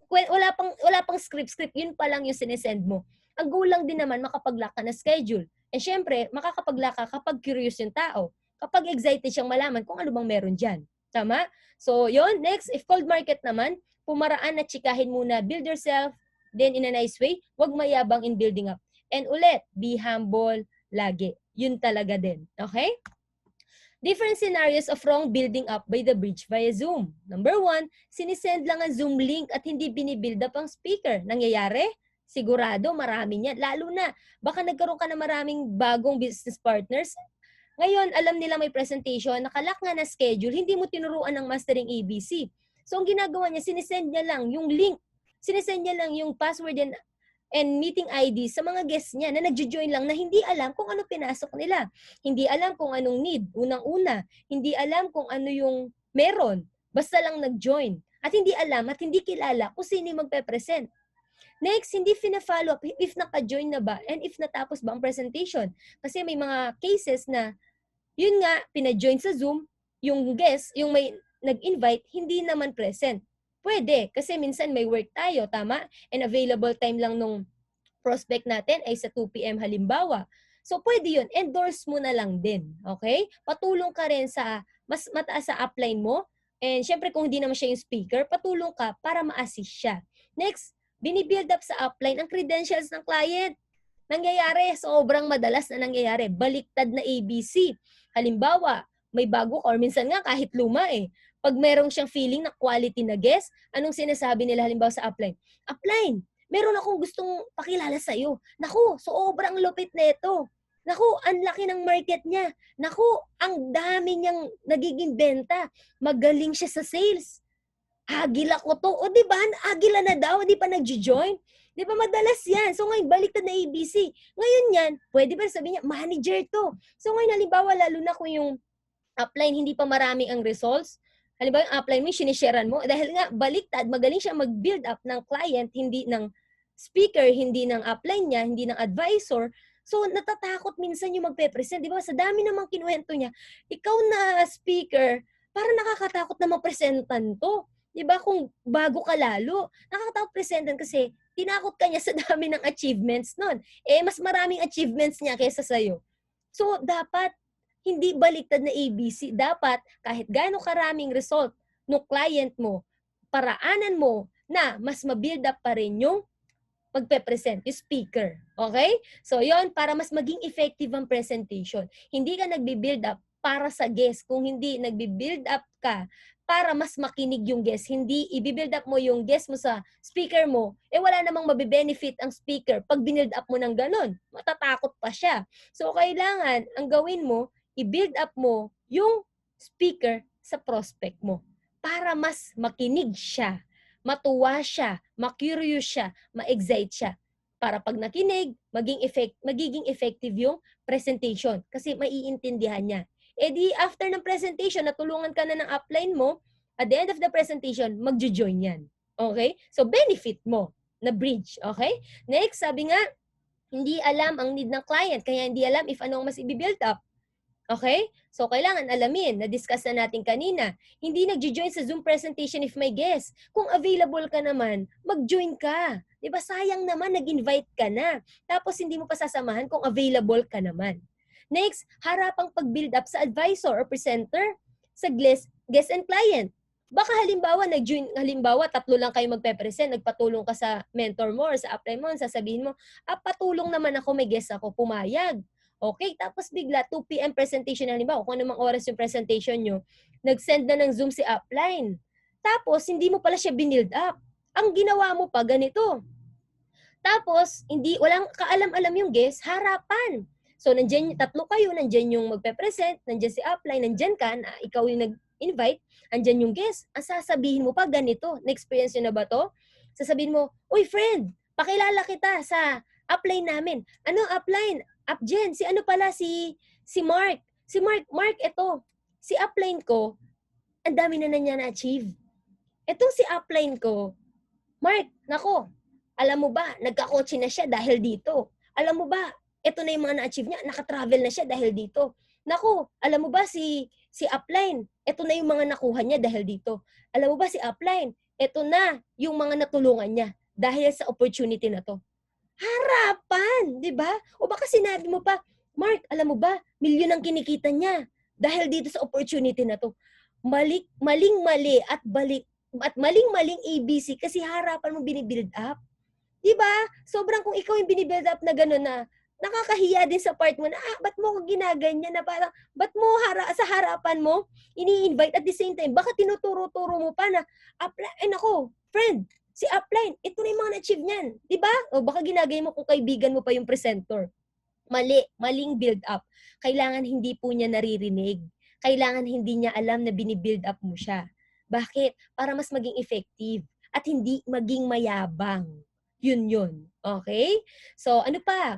wala pang script, yun pa lang yung sinesend mo. Ang goal lang din naman makapag-lock ka na schedule. And syempre, makakapag-lock ka kapag curious yung tao. Kapag excited siyang malaman kung ano bang meron dyan. Tama? So, yon. Next, if cold market naman, pumaraan na tsikahin muna, build yourself, then in a nice way, wag mayabang in building up. And ulit, be humble lagi. Yun talaga din. Okay? Different scenarios of wrong building up by the bridge via Zoom. Number one, sinisend lang ang Zoom link at hindi binibuild up ang speaker. Nangyayari? Sigurado, marami niyan. Lalo na, baka nagkaroon ka na maraming bagong business partners. Ngayon, alam nila may presentation, nakalak nga na schedule, hindi mo tinuruan ng mastering ABC. So, ang ginagawa niya, sinisend niya lang yung link. Sinisend niya lang yung password and meeting ID sa mga guests niya na nagjo-join lang na hindi alam kung ano pinasok nila. Hindi alam kung anong need, unang-una. Hindi alam kung ano yung meron. Basta lang nag-join. At hindi alam at hindi kilala kung sino yung magpe-present. Next, hindi fina-follow up if naka-join na ba and if natapos ba ang presentation. Kasi may mga cases na, yun nga, pina-join sa Zoom, yung guest, yung may nag-invite, hindi naman present. Pwede, kasi minsan may work tayo, tama? And available time lang nung prospect natin ay sa 2 p.m. halimbawa. So, pwede yun. Endorse mo na lang din. Okay? Patulong ka rin sa mas mataas sa upline mo. And syempre, kung hindi naman siya yung speaker, patulong ka para ma-assist siya. Next, binibuild up sa upline ang credentials ng client. Nangyayari, sobrang madalas na nangyayari. Baliktad na ABC. Halimbawa, may bago or minsan nga kahit luma eh. Pag merong siyang feeling na quality na guest, anong sinasabi nila halimbawa sa upline? Upline, meron akong gustong pakilala sa'yo. Naku, sobrang lupit nito. Naku, ang laki ng market niya. Naku, ang dami niyang nagiging benta. Magaling siya sa sales. Agila ko to. O diba, agila na daw, di pa nag-join. Di ba madalas yan? So ngayon, baliktad na ABC. Ngayon yan, pwede ba sabihin niya, manager to. So ngayon, halimbawa, lalo na kung yung upline, hindi pa marami ang results, halimbawa yung upline mo, sinisharean mo, dahil nga baliktad, magaling siya mag-build up ng client, hindi ng speaker, hindi ng upline niya, hindi ng advisor. So, natatakot minsan yung magpe-present. Di ba? Sa dami namang kinuwento niya, ikaw na speaker, para nakakatakot na mapresentan to. 'Di ba kung bago ka lalo, nakakatakot presentan kasi tinakot ka niya sa dami ng achievements nun. Eh, mas maraming achievements niya kaysa sa'yo. So, dapat hindi baliktad na ABC. Dapat kahit gaano karaming result ng client mo, paraanan mo na mas ma-build up pa rin yung magpe-present, yung speaker. Okay? So, yon para mas maging effective ang presentation. Hindi ka nagbi-build up para sa guest. Kung hindi nagbi-build up ka para mas makinig yung guest, hindi i-build up mo yung guest mo sa speaker mo, eh wala namang mabe-benefit ang speaker pag binuild up mo ng ganun. Matatakot pa siya. So, kailangan, ang gawin mo, i-build up mo yung speaker sa prospect mo para mas makinig siya, matuwa siya, ma-curious siya, ma-excite siya. Para pag nakinig, magiging effective yung presentation kasi maiintindihan niya. Eh di, after ng presentation, natulungan ka na ng upline mo, at the end of the presentation, magjo-join yan. Okay? So, benefit mo na bridge. Okay? Next, sabi nga, hindi alam ang need ng client, kaya hindi alam if ano ang mas i-build up. Okay? So, kailangan alamin, na-discuss na natin kanina, hindi nag-join sa Zoom presentation if may guest. Kung available ka naman, mag-join ka. Diba? Sayang naman, nag-invite ka na. Tapos, hindi mo pa sasamahan kung available ka naman. Next, harapang pag-build up sa advisor or presenter sa guest and client. Baka halimbawa, tatlo lang kayo magpe-present, nagpatulong ka sa mentor mo or sa upline mo, sasabihin mo, patulong naman ako, may guest ako, pumayag. Okay, tapos bigla 2 PM presentation halimbawa, kung anumang oras yung presentation nyo, nag-send na ng Zoom si upline. Tapos, hindi mo pala siya binild up. Ang ginawa mo pa, ganito. Tapos, walang kaalam-alam yung guest, harapan. So, tatlo kayo, nandiyan yung magpe-present, nandiyan si upline, nandiyan ka, na ikaw yung nag-invite, andyan yung guest. Ang sasabihin mo pa, ganito. Na-experience nyo na ba to? Sasabihin mo, uy friend, pakilala kita sa upline namin. Ano upline? Upgen, si ano pala, si Mark. Si Mark, ito. Si upline ko, ang dami na niya na-achieve. Itong si upline ko, Mark, nako, alam mo ba, nagka-coaching na siya dahil dito. Alam mo ba, ito na yung mga na-achieve niya, naka-travel na siya dahil dito. Nako, alam mo ba si upline, ito na yung mga nakuha niya dahil dito. Alam mo ba si upline, ito na yung mga natulungan niya dahil sa opportunity na to. Harapan, di ba? O baka sinabi mo pa, Mark, alam mo ba, milyon ang kinikita niya dahil dito sa opportunity na to. Maling-mali at maling-maling ABC kasi harapan mo binibuild up. Di ba? Sobrang kung ikaw yung binibuild up na gano'n na, nakakahiya din sa part mo na, ba't mo ko ginaganyan na parang, ba't mo sa harapan mo, ini-invite at the same time, baka tinuturo-turo mo pa na, nako, friend, si upline, ito na yung mga na-achieve niyan. Diba? O baka ginagay mo kung kaibigan mo pa yung presenter. Maling build up. Kailangan hindi po niya naririnig. Kailangan hindi niya alam na binibuild up mo siya. Bakit? Para mas maging effective at hindi maging mayabang. Yun. Okay? So, ano pa?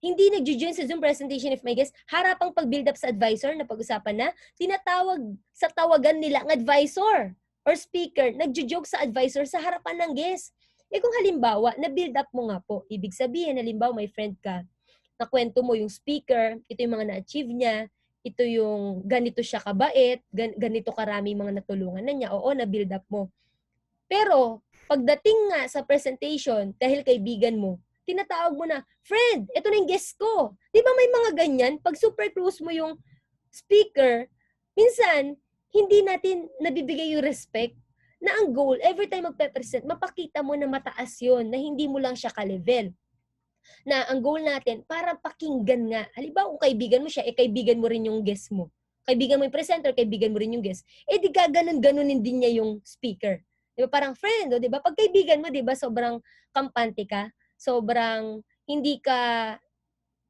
Hindi nag-join sa Zoom presentation if may guest, harapang pag-build up sa advisor na pag-usapan na, tinatawag sa tawagan nila ang advisor or speaker, nagjo-joke sa advisor sa harapan ng guest. Eh kung halimbawa, na-build up mo nga po, ibig sabihin, halimbawa may friend ka, nakwento mo yung speaker, ito yung mga na-achieve niya, ito yung ganito siya kabait, ganito karami mga natulungan na niya, oo, na-build up mo. Pero, pagdating nga sa presentation, dahil kaibigan mo, tinatawag mo na, friend, ito na yung guest ko. Di ba may mga ganyan? Pag super close mo yung speaker, minsan, hindi natin nabibigay yung respect na ang goal, every time magpe-present, mapakita mo na mataas yun, na hindi mo lang siya ka-level. Na ang goal natin, para pakinggan nga. Halimbawa, kung kaibigan mo siya, kaibigan mo rin yung guest mo. Kaibigan mo yung presenter, kaibigan mo rin yung guest. Di gaganon-ganonin din niya yung speaker. Di ba? Parang friend, di ba? Pag kaibigan mo, di ba, sobrang kampante ka, sobrang hindi ka,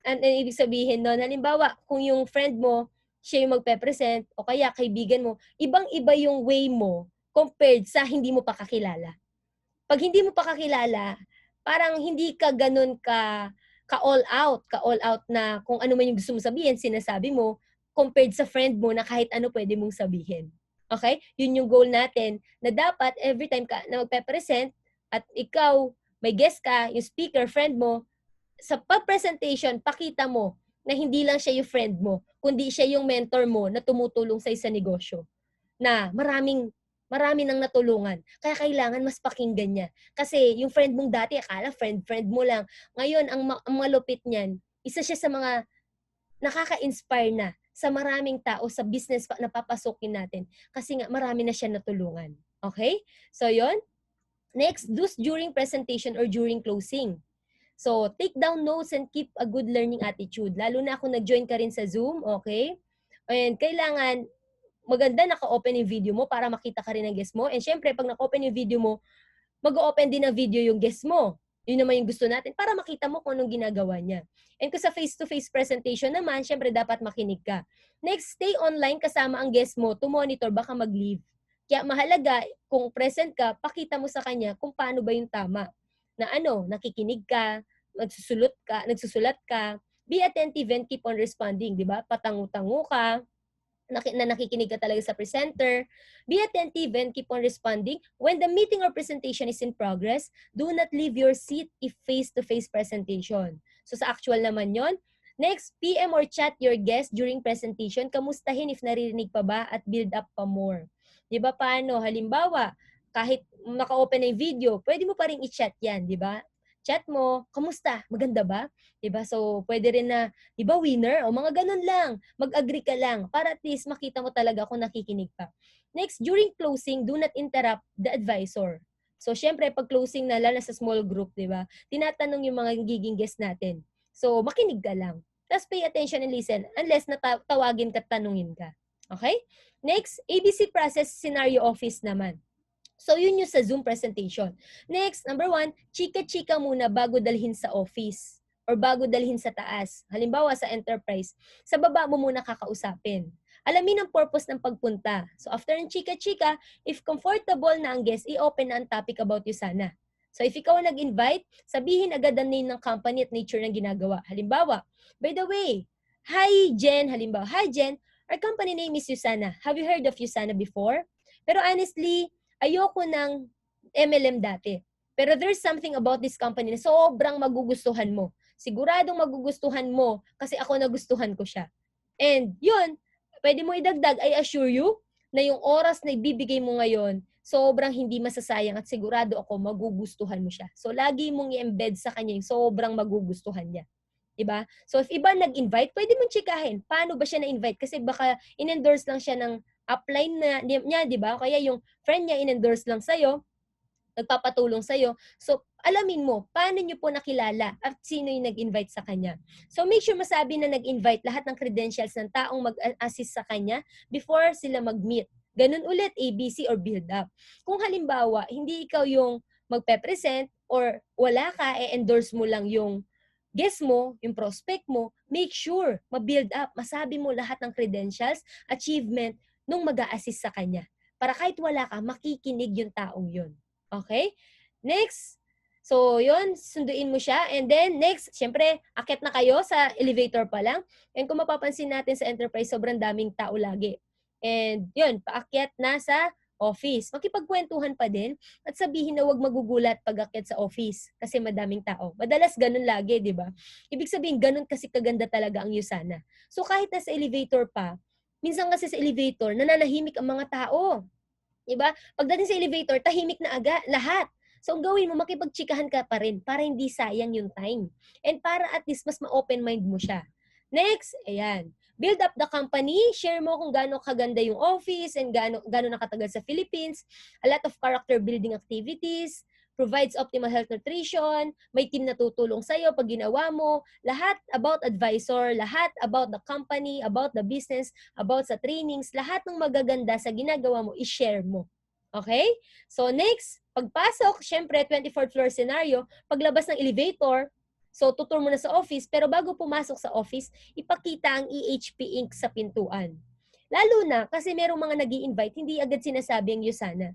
ano ibig sabihin nun? Halimbawa, kung yung friend mo, siya yung magpe-present, o kaya kaibigan mo, ibang-iba yung way mo compared sa hindi mo pa kakilala. Pag hindi mo pa kakilala, parang hindi ka ganun ka-all out na kung ano man yung gusto mong sabihin, sinasabi mo, compared sa friend mo na kahit ano pwede mong sabihin. Okay? Yun yung goal natin na dapat every time ka na magpe-present at ikaw, may guest ka, yung speaker, friend mo, sa presentation pakita mo na hindi lang siya yung friend mo, kundi siya yung mentor mo na tumutulong sa isang negosyo. Na maraming marami nang natulungan. Kaya kailangan mas pakinggan niya. Kasi yung friend mong dati, akala friend mo lang. Ngayon, ang malupit niyan, isa siya sa mga nakaka-inspire na sa maraming tao sa business na papasukin natin. Kasi nga, marami na siya natulungan. Okay? So, yon. Next, do's during presentation or during closing. So, take down notes and keep a good learning attitude. Lalo na kung nag-join ka rin sa Zoom, okay? And kailangan, maganda naka-open yung video mo para makita ka rin ng guest mo. And syempre, pag naka-open yung video mo, mag-open din ng video yung guest mo. Yun naman yung gusto natin para makita mo kung anong ginagawa niya. And kung sa face-to-face presentation naman, syempre dapat makinig ka. Next, stay online kasama ang guest mo to monitor, baka mag-leave. Kaya mahalaga, kung present ka, pakita mo sa kanya kung paano ba yung tama. Na nakikinig ka, nagsusulat ka, be attentive and keep on responding, di ba? Patangu-tangu ka, na nakikinig ka talaga sa presenter. Be attentive and keep on responding. When the meeting or presentation is in progress, do not leave your seat if face-to-face presentation. So sa actual naman yon. Next, PM or chat your guest during presentation. Kamustahin if naririnig pa ba at build up pa more. Di ba paano? Halimbawa, kahit naka-open na yung video, pwede mo pa rin i-chat yan, di ba? Chat mo, kamusta? Maganda ba? Diba? So, pwede rin na, diba, winner? O mga ganun lang. Mag-agree ka lang para at least makita mo talaga kung nakikinig ka. Next, during closing, do not interrupt the advisor. So, syempre, pag closing na, lalo sa small group, diba? Tinatanong yung mga giging guest natin. So, makinig ka lang. Tapos, pay attention and listen unless natawagin ka, tanungin ka. Okay? Next, ABC process scenario office naman. So, yun yung sa Zoom presentation. Next, number 1, chika-chika muna bago dalhin sa office or bago dalhin sa taas. Halimbawa, sa enterprise, sa baba mo muna kakausapin. Alamin ang purpose ng pagpunta. So, after ng chika-chika, if comfortable na ang guest, i-open na ang topic about you sana. So, if ikaw nag-invite, sabihin agad ang name ng company at nature ng ginagawa. Halimbawa, by the way, hi Jen, halimbawa, hi Jen, our company name is Usana. Have you heard of Usana before? Pero honestly, ayoko ng MLM dati. Pero there's something about this company na sobrang magugustuhan mo. Siguradong magugustuhan mo kasi ako nagustuhan ko siya. And yun, pwede mo idagdag, I assure you, na yung oras na ibibigay mo ngayon, sobrang hindi masasayang at sigurado ako magugustuhan mo siya. So, lagi mong i-embed sa kanya yung sobrang magugustuhan niya. Diba? So, if iba nag-invite, pwede mong chikahin. Paano ba siya na-invite? Kasi baka in-endorse lang siya ng upline niya, di ba? Kaya yung friend niya in-endorse lang sa'yo, nagpapatulong sa'yo. So, alamin mo, paano niyo po nakilala at sino yung nag-invite sa kanya. So, make sure masabi na nag-invite lahat ng credentials ng taong mag-assist sa kanya before sila mag-meet. Ganun ulit, ABC or build up. Kung halimbawa, hindi ikaw yung magpe-present or wala ka, endorse mo lang yung guest mo, yung prospect mo, make sure ma-build up, masabi mo lahat ng credentials, achievement, nung mag-a-assist sa kanya. Para kahit wala ka, makikinig yung taong yun. Okay? Next. So, yun, sunduin mo siya. And then, next, syempre, akit na kayo sa elevator pa lang. And kung mapapansin natin sa enterprise, sobrang daming tao lagi. And yun, paakyat na sa office. Makipagkwentuhan pa din at sabihin na huwag magugulat pag akyat sa office kasi madaming tao. Madalas ganun lagi, di ba? Ibig sabihin, ganun kasi kaganda talaga ang Usana. So, kahit nasa elevator pa, minsan kasi sa elevator, nananahimik ang mga tao. Diba? Pagdating sa elevator, tahimik na agad, lahat. So, ang gawin mo, makipagchikahan ka pa rin para hindi sayang yung time. And para at least mas ma-open mind mo siya. Next, ayan. Build up the company. Share mo kung gaano kaganda yung office and gaano nakatagal sa Philippines. A lot of character building activities. Provides optimal health nutrition, may team na tutulong sa'yo pag ginawa mo, lahat about advisor, lahat about the company, about the business, about sa trainings, lahat ng magaganda sa ginagawa mo, i-share mo. Okay? So next, pagpasok, syempre, 24th floor scenario, paglabas ng elevator, so tutur mo na sa office, pero bago pumasok sa office, ipakita ang EHP Inc. sa pintuan. Lalo na, kasi merong mga nag-i-invite, hindi agad sinasabi ang Usana.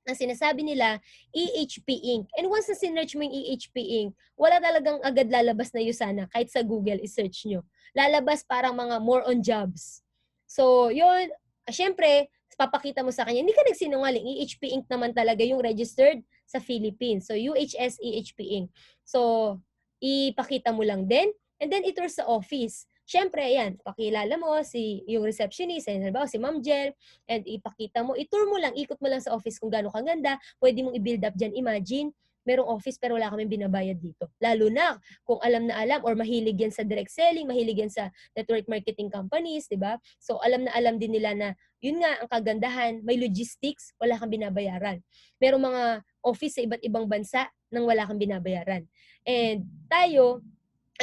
Ang sinasabi nila, EHP Inc. And once na sinearch mo yung EHP Inc., wala talagang agad lalabas na Usana. Kahit sa Google, i-search nyo. Lalabas parang mga more on jobs. So, yun, syempre, papakita mo sa kanya, hindi ka nagsinungaling. EHP Inc. naman talaga yung registered sa Philippines. So, UHS EHP Inc. So, ipakita mo lang din. And then, itour sa office. Siyempre, ayan, pakilala mo yung receptionist, ayan, halimbawa si Ma'am Jel, and ipakita mo, i-tour mo lang, ikot mo lang sa office kung gaano kaganda, pwede mong i-build up dyan. Imagine, merong office pero wala kaming binabayad dito. Lalo na kung alam na alam or mahilig yan sa direct selling, mahilig yan sa network marketing companies, di ba? So, alam na alam din nila na, yun nga, ang kagandahan, may logistics, wala kang binabayaran. Merong mga office sa iba't ibang bansa nang wala kang binabayaran. And tayo,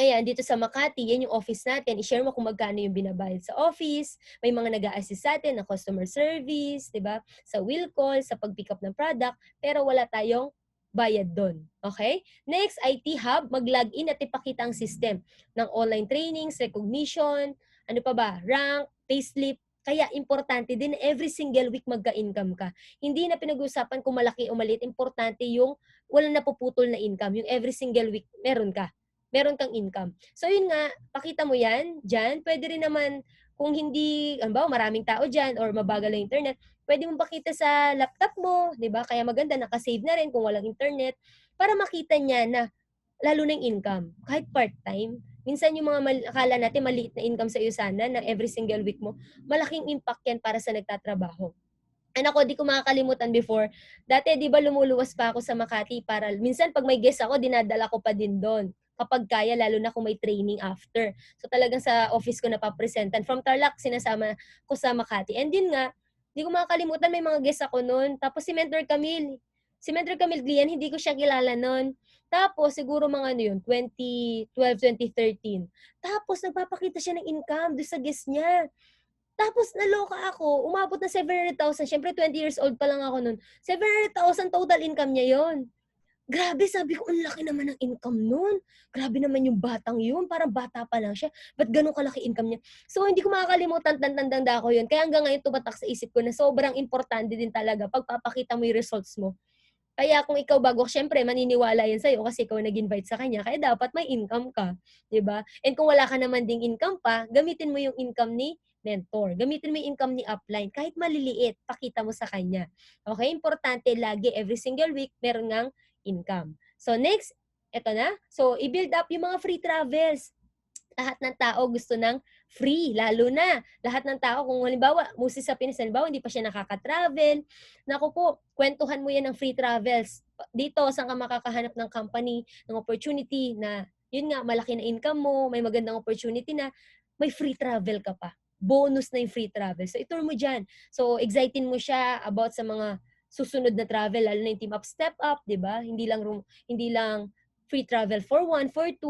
ayan, dito sa Makati, yan yung office natin. I-share mo kung magkano yung binabayad sa office. May mga nag-a-assist sa atin na customer service, di ba? Sa will call, sa pag-pick up ng product, pero wala tayong bayad doon. Okay? Next, IT Hub, mag-login at ipakita ang system ng online trainings, recognition, ano pa ba, rank, payslip. Kaya importante din every single week magka-income ka. Hindi na pinag-uusapan kung malaki o maliit. Importante yung walang napuputol na income. Yung every single week meron kang income. So yun nga, pakita mo yan dyan. Pwede rin naman kung hindi, maraming tao dyan or mabagal ang internet, pwede mong pakita sa laptop mo, di ba? Kaya maganda, nakasave na rin kung walang internet para makita niya na lalo na yung income. Kahit part-time. Minsan yung mga akala natin maliit na income sa iyo sana na every single week mo, malaking impact yan para sa nagtatrabaho. And ako, di ko makakalimutan before, dati di ba lumuluwas pa ako sa Makati para, minsan pag may guest ako, dinadala ko pa din doon. Kapag kaya, lalo na kung may training after. So talagang sa office ko napapresentan. From Tarlac, sinasama ko sa Makati. And din nga, di ko makakalimutan, may mga guest ako noon. Tapos si Mentor Camille. Si Mentor Camille Glian, hindi ko siya kilala noon. Tapos, siguro mga ano yun, 2012, 2013. Tapos, nagpapakita siya ng income doon sa guest niya. Tapos naloka ako, umabot na 700,000. Siyempre 20 years old pa lang ako noon. 700,000 total income niya 'yon. Grabe, sabi ko, ang laki naman ng income noon. Grabe naman yung batang yun, parang bata pa lang siya. Ba't ganun kalaki income niya? So, hindi ko makakalimutan, tanda ko yun. Kaya hanggang ngayon tumatak sa isip ko na sobrang importante din talaga pagpapakita mo yung results mo. Kaya kung ikaw bago, syempre maniniwala yan sa'yo kasi ikaw nag-invite sa kanya, kaya dapat may income ka, 'di ba? And kung wala ka naman ding income pa, gamitin mo yung income ni mentor. Gamitin mo yung income ni upline, kahit maliliit, pakita mo sa kanya. Okay? Importante lagi, every single week, meron ngang income. So next, eto na. So, i-build up yung mga free travels. Lahat ng tao gusto ng free, lalo na lahat ng tao, kung halimbawa, musi sa Pinas, halimbawa, hindi pa siya nakaka-travel, naku po, kwentuhan mo yan ng free travels. Dito, saan ka makakahanap ng company, ng opportunity na, yun nga, malaki na income mo, may magandang opportunity na, may free travel ka pa. Bonus na yung free travel. So, itur mo dyan. So, exciting mo siya about sa mga susunod na travel, lalo na yung team up, step up, di ba? Hindi lang free travel for 1, for 2,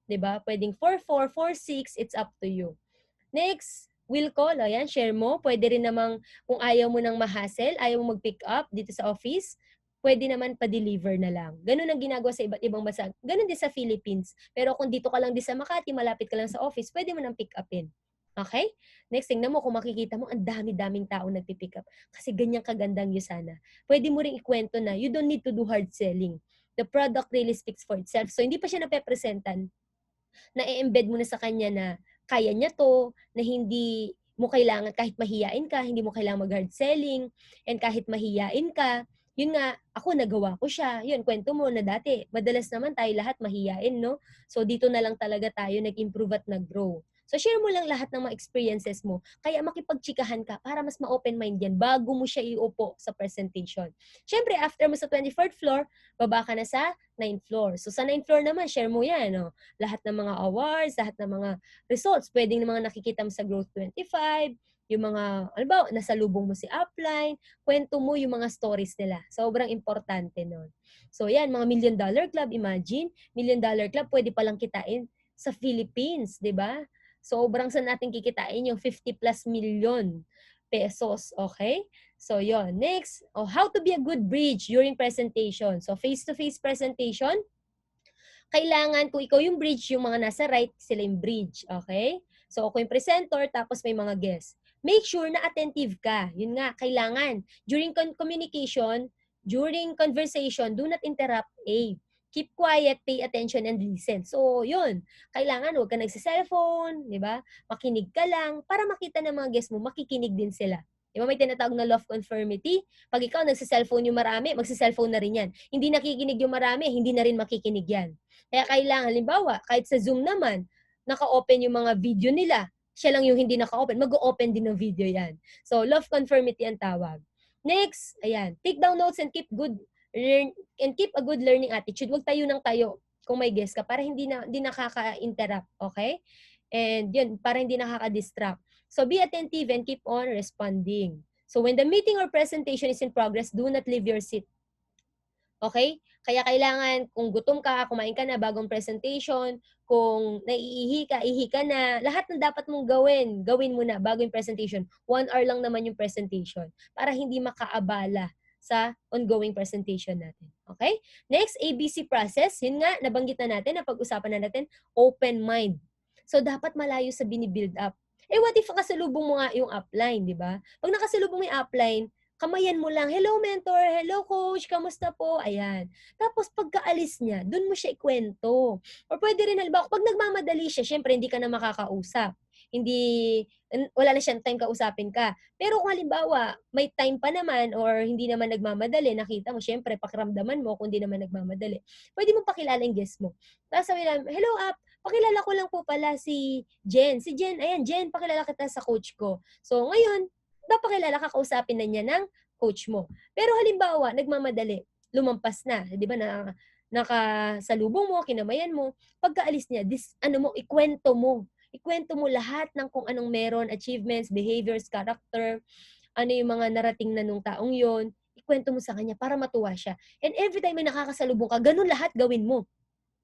'di ba? Pwedeng 4-4, 4-6, it's up to you. Next, will call. Ayan, share mo. Pwede rin namang kung ayaw mo nang ma-hassle, ayaw mo mag-pick up dito sa office, pwede naman pa-deliver na lang. Ganun ang ginagawa sa iba't ibang bansa. Ganun din sa Philippines. Pero kung dito ka lang din sa Makati, malapit ka lang sa office, pwede mo nang pick upin. Okay? Next, tingnan mo kung makikita mo, ang dami-daming tao nagpipick up. Kasi ganyang kagandang Yusana. Pwede mo rin ikwento na, you don't need to do hard selling. The product really speaks for itself. So, hindi pa siya napepresentan, na i-embed mo na sa kanya na kaya niya to, na hindi mo kailangan, kahit mahiyain ka, hindi mo kailangan mag-hard selling, and kahit mahiyain ka, yun nga, ako nagawa ko siya. Yun, kwento mo na dati. Madalas naman tayo lahat mahiyain, no? So, dito na lang talaga tayo nag-improve at nag-grow. So, share mo lang lahat ng mga experiences mo. Kaya makipagtsikahan ka para mas ma-open mind yan bago mo siya iupo sa presentation. Siyempre, after mo sa 24th floor, baba ka na sa 9th floor. So, sa 9th floor naman, share mo yan, no? Lahat ng mga awards, lahat ng mga results. Pwedeng mga nakikita mo sa Growth 25, yung mga, nasa lubong mo si upline, kwento mo yung mga stories nila. Sobrang importante nun. So, yan, mga $1 million club, imagine, $1 million club, pwede palang kitain sa Philippines, di ba? Sobrang saan natin kikitain yung 50 plus million pesos, okay? So, yon. Next, how to be a good bridge during presentation. So, face-to-face presentation, kailangan kung ikaw yung bridge, yung mga nasa right, sila yung bridge. Okay? So, ako yung presenter, tapos may mga guests. Make sure na attentive ka. Yun nga, kailangan. During communication, during conversation, do not interrupt A. Keep quiet, pay attention, and listen. So, yun. Kailangan, huwag ka nagsiselfone, di ba? Makinig ka lang para makita ng mga guests mo, makikinig din sila. Di ba may tinatawag na law of conformity? Pag ikaw nagsiselfone yung marami, magsiselfone na rin yan. Hindi nakikinig yung marami, hindi na rin makikinig yan. Kaya kailangan, halimbawa, kahit sa Zoom naman, naka-open yung mga video nila. Siya lang yung hindi naka-open. Mag-o-open din ng video yan. So, love conformity ang tawag. Next, ayan. Take down notes and keep a good learning attitude. Huwag tayo ng tayo kung may guest ka para hindi nakaka-interrupt. Okay? And yun, para hindi nakaka-distract. So, be attentive and keep on responding. So, when the meeting or presentation is in progress, do not leave your seat. Okay? Kaya kailangan, kung gutom ka, kumain ka na bagong presentation, kung ihi ka na, lahat ng dapat mong gawin mo na bago yung presentation. 1 hour lang naman yung presentation para hindi makaabala sa ongoing presentation natin. Okay? Next, ABC process. Yun nga, nabanggit na natin, napag-usapan na natin, open mind. So, dapat malayo sa binibuild up. What if kasalubong mo nga yung upline, di ba? Pag nakasalubong mo yung upline, kamayan mo lang, hello mentor, hello coach, kamusta po? Ayan. Tapos pagkaalis niya, dun mo siya ikwento. Or pwede rin, halimbawa, pag nagmamadali siya, syempre hindi ka na makakausap. Wala na siyang time kausapin ka. Pero kung halimbawa, may time pa naman or hindi naman nagmamadali, nakita mo, syempre, pakiramdaman mo kung hindi naman nagmamadali. Pwede mo pakilala yung guest mo. Tapos sabi lang, hello pakilala ko lang po pala si Jen. Si Jen, ayan, Jen, pakilala kita sa coach ko. So ngayon, papakilala ka, kausapin na niya ng coach mo. Pero halimbawa, nagmamadali, lumampas na, di ba, nakasalubong mo, kinamayan mo, pagkaalis niya, ikwento mo. Ikwento mo lahat ng kung anong meron, achievements, behaviors, character, ano yung mga narating na nung taong yon, ikwento mo sa kanya para matuwa siya. And every time may nakakasalubong ka, ganun lahat gawin mo.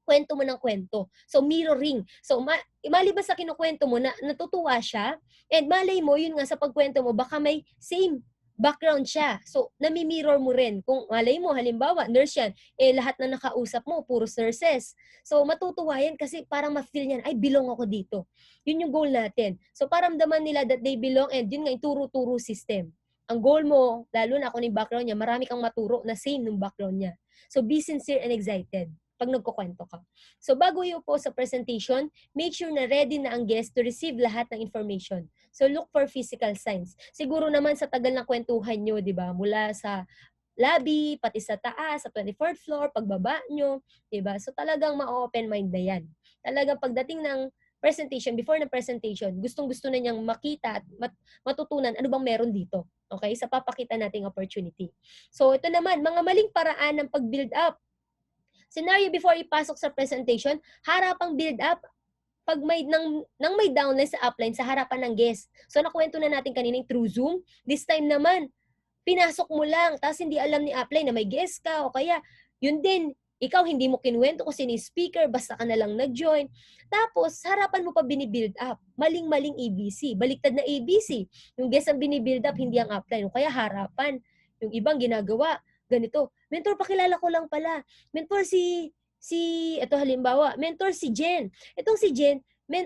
Kwento mo ng kwento. So, mirroring. So, maliban sa kinukwento mo na natutuwa siya, and malay mo, yun nga sa pagkwento mo, baka may same background siya. So, nami-mirror mo rin. Kung malay mo, halimbawa, nurse yan, lahat na nakausap mo, puro nurses. So, matutuwa yan kasi parang ma-feel niyan, ay, belong ako dito. Yun yung goal natin. So, paramdaman nila that they belong, and yun nga, yung turo-turo system. Ang goal mo, lalo na kung yung background niya, marami kang maturo na same ng background niya. So, be sincere and excited pag nagkukwento ka. So, bago yung po sa presentation, make sure na ready na ang guest to receive lahat ng information. So, look for physical signs. Siguro naman sa tagal ng kwentuhan nyo, di ba? Mula sa lobby, pati sa taas, sa 24th floor, pagbaba nyo, di ba? So, talagang ma-open mind na yan. Talagang pagdating ng presentation, before ng presentation, gustong-gusto na niyang makita at matutunan ano bang meron dito. Okay? Sa papakita nating opportunity. So, ito naman, mga maling paraan ng pag-build up. Scenario before ipasok sa presentation, harapang build up pag may downline sa upline sa harapan ng guest. So nakwento na natin kanina through Zoom. This time naman, pinasok mo lang, tapos hindi alam ni upline na may guest ka o kaya yun din, ikaw hindi mo kinuwento kung sino yung speaker, basta ka na lang nag-join. Tapos, harapan mo pa binibuild up. Maling-maling ABC. Baliktad na ABC. Yung guest ang binibuild up, hindi ang upline. O kaya harapan. Yung ibang ginagawa, ganito. Mentor, pakilala ko lang pala. Mentor ito halimbawa, mentor si Jen. Itong si Jen,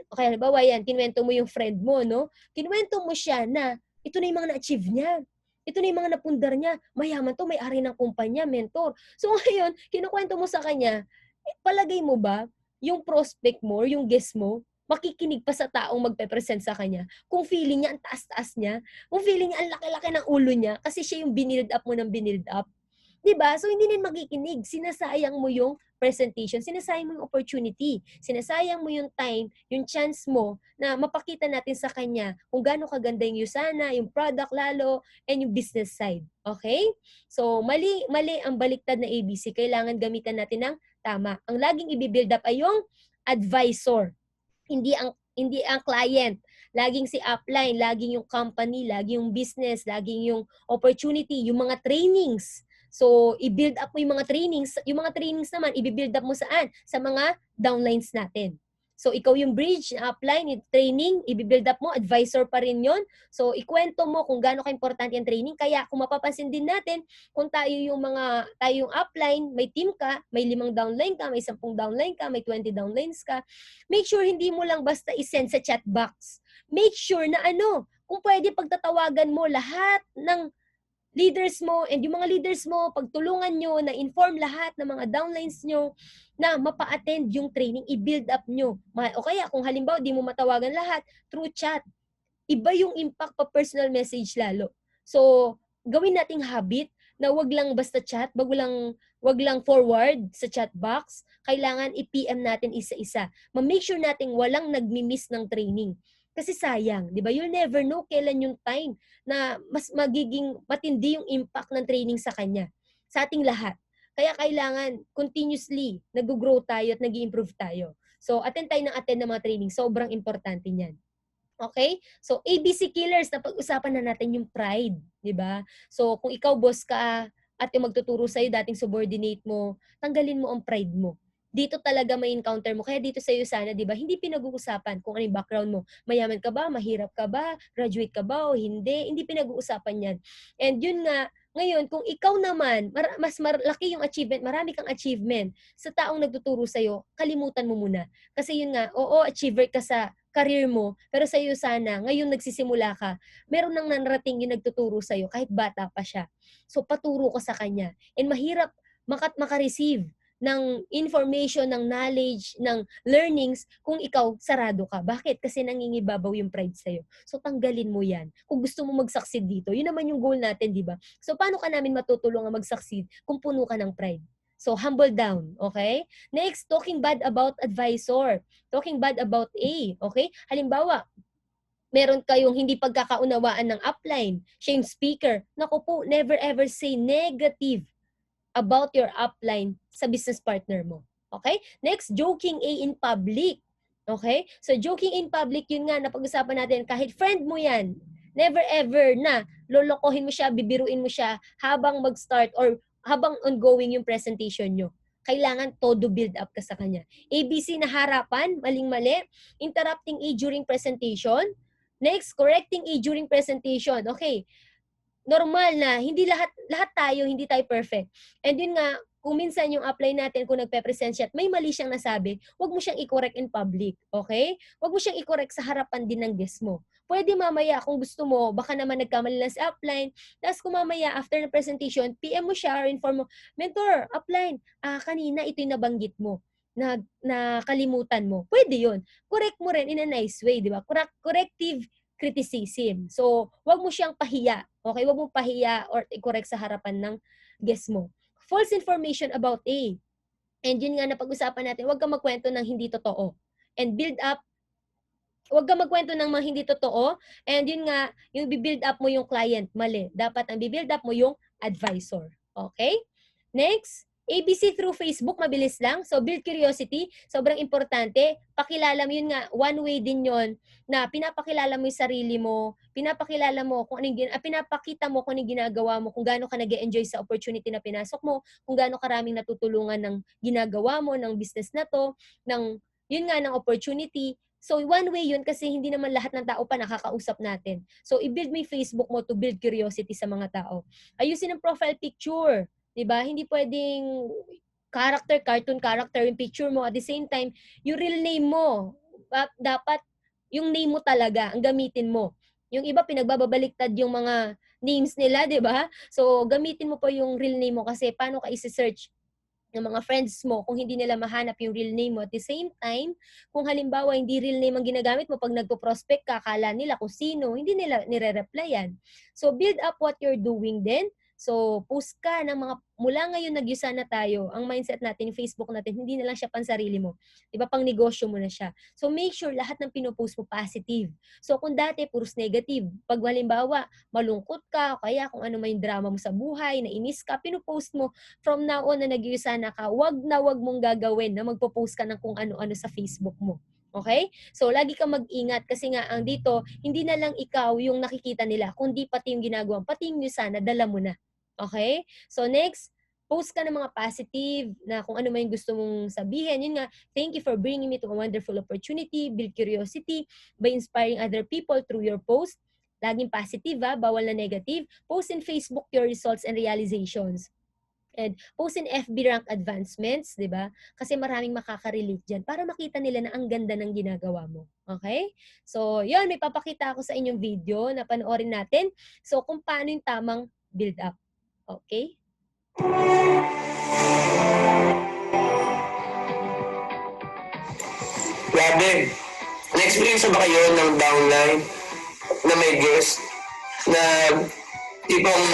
okay, halimbawa yan, kinuwento mo yung friend mo, no? Kinuwento mo siya na ito na yung mga na-achieve niya. Ito na yung mga napundar niya. Mayaman to, may-ari ng kumpanya, mentor. So ngayon, kinukwento mo sa kanya, palagay mo ba, yung prospect mo, yung guest mo, makikinig pa sa taong magpe-present sa kanya. Kung feeling niya, ang taas-taas niya. Kung feeling niya, ang laki-laki ng ulo niya, kasi siya yung binild up mo ng binild up. Diba? So, hindi din makikinig. Sinasayang mo yung presentation. Sinasayang mo yung opportunity. Sinasayang mo yung time, yung chance mo na mapakita natin sa kanya kung gaano kaganda yung Usana, yung product lalo, and yung business side. Okay? So, mali ang baliktad na ABC. Kailangan gamitan natin ng tama. Ang laging i-build up ay yung advisor. Hindi ang client. Laging si upline, laging yung company, laging yung business, laging yung opportunity, yung mga trainings. So, i-build up mo yung mga trainings. Yung mga trainings naman, i-build up mo saan? Sa mga downlines natin. So, ikaw yung bridge, upline, yung training, i-build up mo, advisor pa rin yon. So, ikwento mo kung gaano ka-importante yung training. Kaya, kung mapapansin din natin, kung tayo yung upline, may team ka, may 5 downline ka, may 10 downline ka, may 20 downlines ka, make sure hindi mo lang basta isend sa chat box. Make sure na kung pwede pagtatawagan mo lahat ng leaders mo and yung mga leaders mo, pagtulungan nyo na inform lahat ng mga downlines nyo na mapa-attend yung training, i-build up nyo. O kaya kung halimbawa di mo matawagan lahat, through chat, iba yung impact pa personal message lalo. So, gawin nating habit na wag lang basta chat, wag lang forward sa chat box. Kailangan i-PM natin isa-isa. Ma-make sure natin walang nagmi-miss ng training. Kasi sayang, 'di ba? You'll never know kailan yung time na mas magiging matindi yung impact ng training sa kanya, sa ating lahat. Kaya kailangan continuously nag-grow tayo at nag-improve tayo. So, attend tayo ng mga training. Sobrang importante niyan. Okay? So, ABC killers, na pag-usapan na natin yung pride, di ba? So, kung ikaw boss ka at yung magtuturo sa'yo, dating subordinate mo, tanggalin mo ang pride mo. Dito talaga may encounter mo. Kaya dito sa'yo sana, di ba, hindi pinag-uusapan kung ano yung background mo. Mayaman ka ba? Mahirap ka ba? Graduate ka ba? O hindi? Hindi pinag-uusapan yan. And yun nga, ngayon, kung ikaw naman, mas malaki yung achievement, marami kang achievement sa taong nagtuturo sa'yo, kalimutan mo muna. Kasi yun nga, oo, achiever ka sa career mo, pero sa'yo sana, ngayon nagsisimula ka, meron nang narating yung nagtuturo sa'yo kahit bata pa siya. So, paturo ko sa kanya. And mahirap maka-receive ng information, ng knowledge, ng learnings kung ikaw sarado ka. Bakit? Kasi nangingibabaw yung pride sa'yo. So, tanggalin mo yan. Kung gusto mo mag-succeed dito, yun naman yung goal natin, di ba? So, paano ka namin matutulungan mag-succeed kung puno ka ng pride? So, humble down, okay? Next, talking bad about advisor. Talking bad about A, okay? Halimbawa, meron kayong hindi pagkakaunawaan ng upline, siya yung speaker. Naku po, never ever say negative about your upline sa business partner mo. Okay? Next, joking A in public. Okay? So, joking in public, yun nga, napag-usapan natin, kahit friend mo yan, never ever na lolokohin mo siya, bibiruin mo siya habang mag-start or habang ongoing yung presentation nyo. Kailangan todo build up ka sa kanya. ABC na harapan, maling-mali. Interrupting A during presentation. Next, correcting A during presentation. Okay, normal na, hindi lahat tayo, hindi tayo perfect. And yun nga, kung minsan yung apply natin, kung nagpe-present siya at may mali siyang nasabi, wag mo siyang i-correct in public, okay? Wag mo siyang i-correct sa harapan din ng guest mo. Pwede mamaya, kung gusto mo, baka naman nagkamali lang sa upline, tapos kung mamaya, after the presentation, PM mo siya or inform mo, mentor, upline, kanina ito yung nabanggit mo, na kalimutan mo. Pwede yun. Correct mo rin in a nice way, di ba? Corrective criticism. So, wag mo siyang pahiya. Okay? Wag mo pahiya or i-correct sa harapan ng guest mo. False information about A. And yun nga na pag-usapan natin, wag kang magkwento ng hindi totoo. And build up, wag kang magkwento ng mga hindi totoo. And yun nga, yung bi-build up mo yung client, mali. Dapat ang bi-build up mo yung advisor. Okay? Next, ABC through Facebook, mabilis lang. So, build curiosity, sobrang importante. Pakilala mo, yun nga, one way din yon na pinapakilala mo yung sarili mo, pinapakilala mo kung anong, pinapakita mo kung anong ginagawa mo, kung gaano ka nag-enjoy sa opportunity na pinasok mo, kung gaano karaming natutulungan ng ginagawa mo, ng business na to, ng, yun nga, ng opportunity. So, one way yun kasi hindi naman lahat ng tao pa nakakausap natin. So, i-build mo yung Facebook mo to build curiosity sa mga tao. Ayusin ang profile picture. Diba? Hindi pwedeng cartoon character yung picture mo. At the same time, yung real name mo, dapat yung name mo talaga ang gamitin mo. Yung iba, pinagbabaliktad yung mga names nila, di ba? So, gamitin mo po yung real name mo kasi paano ka isi-search ng mga friends mo kung hindi nila mahanap yung real name mo. At the same time, kung halimbawa hindi real name ang ginagamit mo, pag nagpo-prospect ka, akala nila kung sino, hindi nila nire-replyan. So, build up what you're doing then. So, post ka ng mga, mula ngayon nagyusa na tayo, ang mindset natin, yung Facebook natin, hindi na lang siya pansarili mo. Diba, pang negosyo mo na siya. So, make sure lahat ng pinupost mo positive. So, kung dati, puros negative. Pag halimbawa, malungkot ka, o kaya kung ano may drama mo sa buhay, nainis ka, pinupost mo, from now on na nagyusa na ka, wag mong gagawin na magpo-post ka ng kung ano-ano sa Facebook mo. Okay? So, lagi kang mag-ingat kasi nga ang dito, hindi na lang ikaw yung nakikita nila, kundi pati yung ginagawa, pati yung sana, dala mo na. Okay? So, next, post ka ng mga positive na kung ano man yung gusto mong sabihin. Yun nga, thank you for bringing me to a wonderful opportunity, build curiosity by inspiring other people through your post. Laging positive, bawal na negative. Post in Facebook your results and realizations. And post in FB rank advancements, di ba? Kasi maraming makaka-relate dyan para makita nila na ang ganda ng ginagawa mo. Okay? So, yun, may papakita ako sa inyong video na panoorin natin. So, kung paano yung tamang build up. Okay?
Grabe. Na-experience ba kayo ng downline na may guest na tipong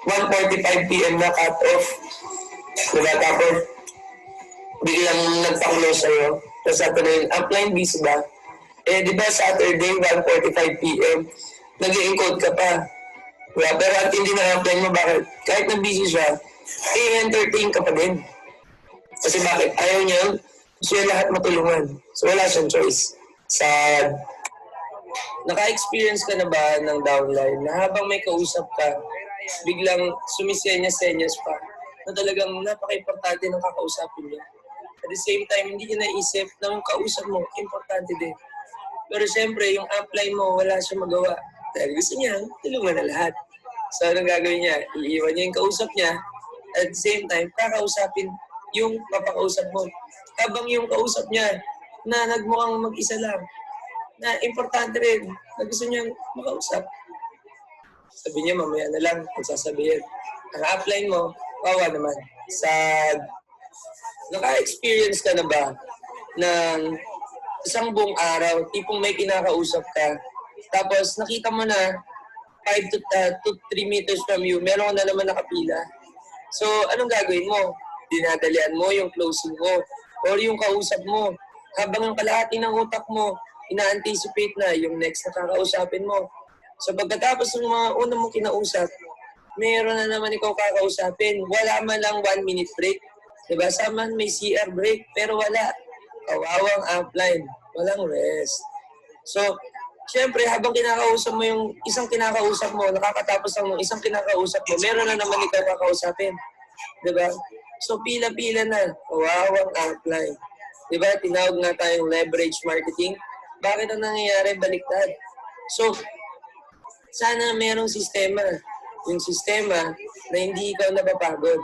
1:45 p.m. na cut-off. Diba? Tapos, biglang nagpakulo sa'yo. Tapos sabi na upline busy ba? Eh, di ba Saturday, 1:45 p.m., nag-i-encode ka pa. Diba? Pero at hindi na upline mo, bakit? Kahit na busy siya, i-entertain ka pa din. Kasi bakit? Ayaw niya, gusto niya lahat matulungan. So wala siyang choice. Sad. Naka-experience ka na ba ng downline na habang may kausap ka, biglang sumisenyas-senyas pa na talagang napaka-importante ng kakausapin niya. At the same time, hindi niya naisip na yung kausap mo, importante din. Pero siyempre, yung upline mo, wala siyang magawa. Dahil gusto niya, tulungan na lahat. So anong gagawin niya? Iiwan niya yung kausap niya. At the same time, kakausapin yung papakausap mo. Habang yung kausap niya na nagmukhang mag-isa lang, na importante rin, na gusto niyang makausap. Sabi niya, mamaya na lang, kung sasabihin. Ang upline mo, kawa naman. Naka-experience ka na ba ng isang buong araw, tipong may kinakausap ka, tapos nakita mo na 5 to 3 meters from you, meron ka na naman nakapila. So, anong gagawin mo? Dinadalian mo yung closing mo or yung kausap mo. Habang yung kalahati ng utak mo, ina-anticipate na yung next na kakausapin mo. So, pagkatapos ng mga una mong kinausap, meron na naman ikaw kakausapin. Wala man lang 1 minute break. Diba? Saman may CR break, pero wala. Kawawang upline. Walang rest. So, siyempre, habang kinakausap mo yung isang kinakausap mo, nakakatapos ang isang kinakausap mo, meron na naman ikaw kakausapin. Diba? So, pila-pila na. Kawawang upline. Diba? Tinawag nga tayong leverage marketing. Bakit ang nangyayari? Baliktad. So, sana merong sistema. Yung sistema na hindi ikaw napapagod.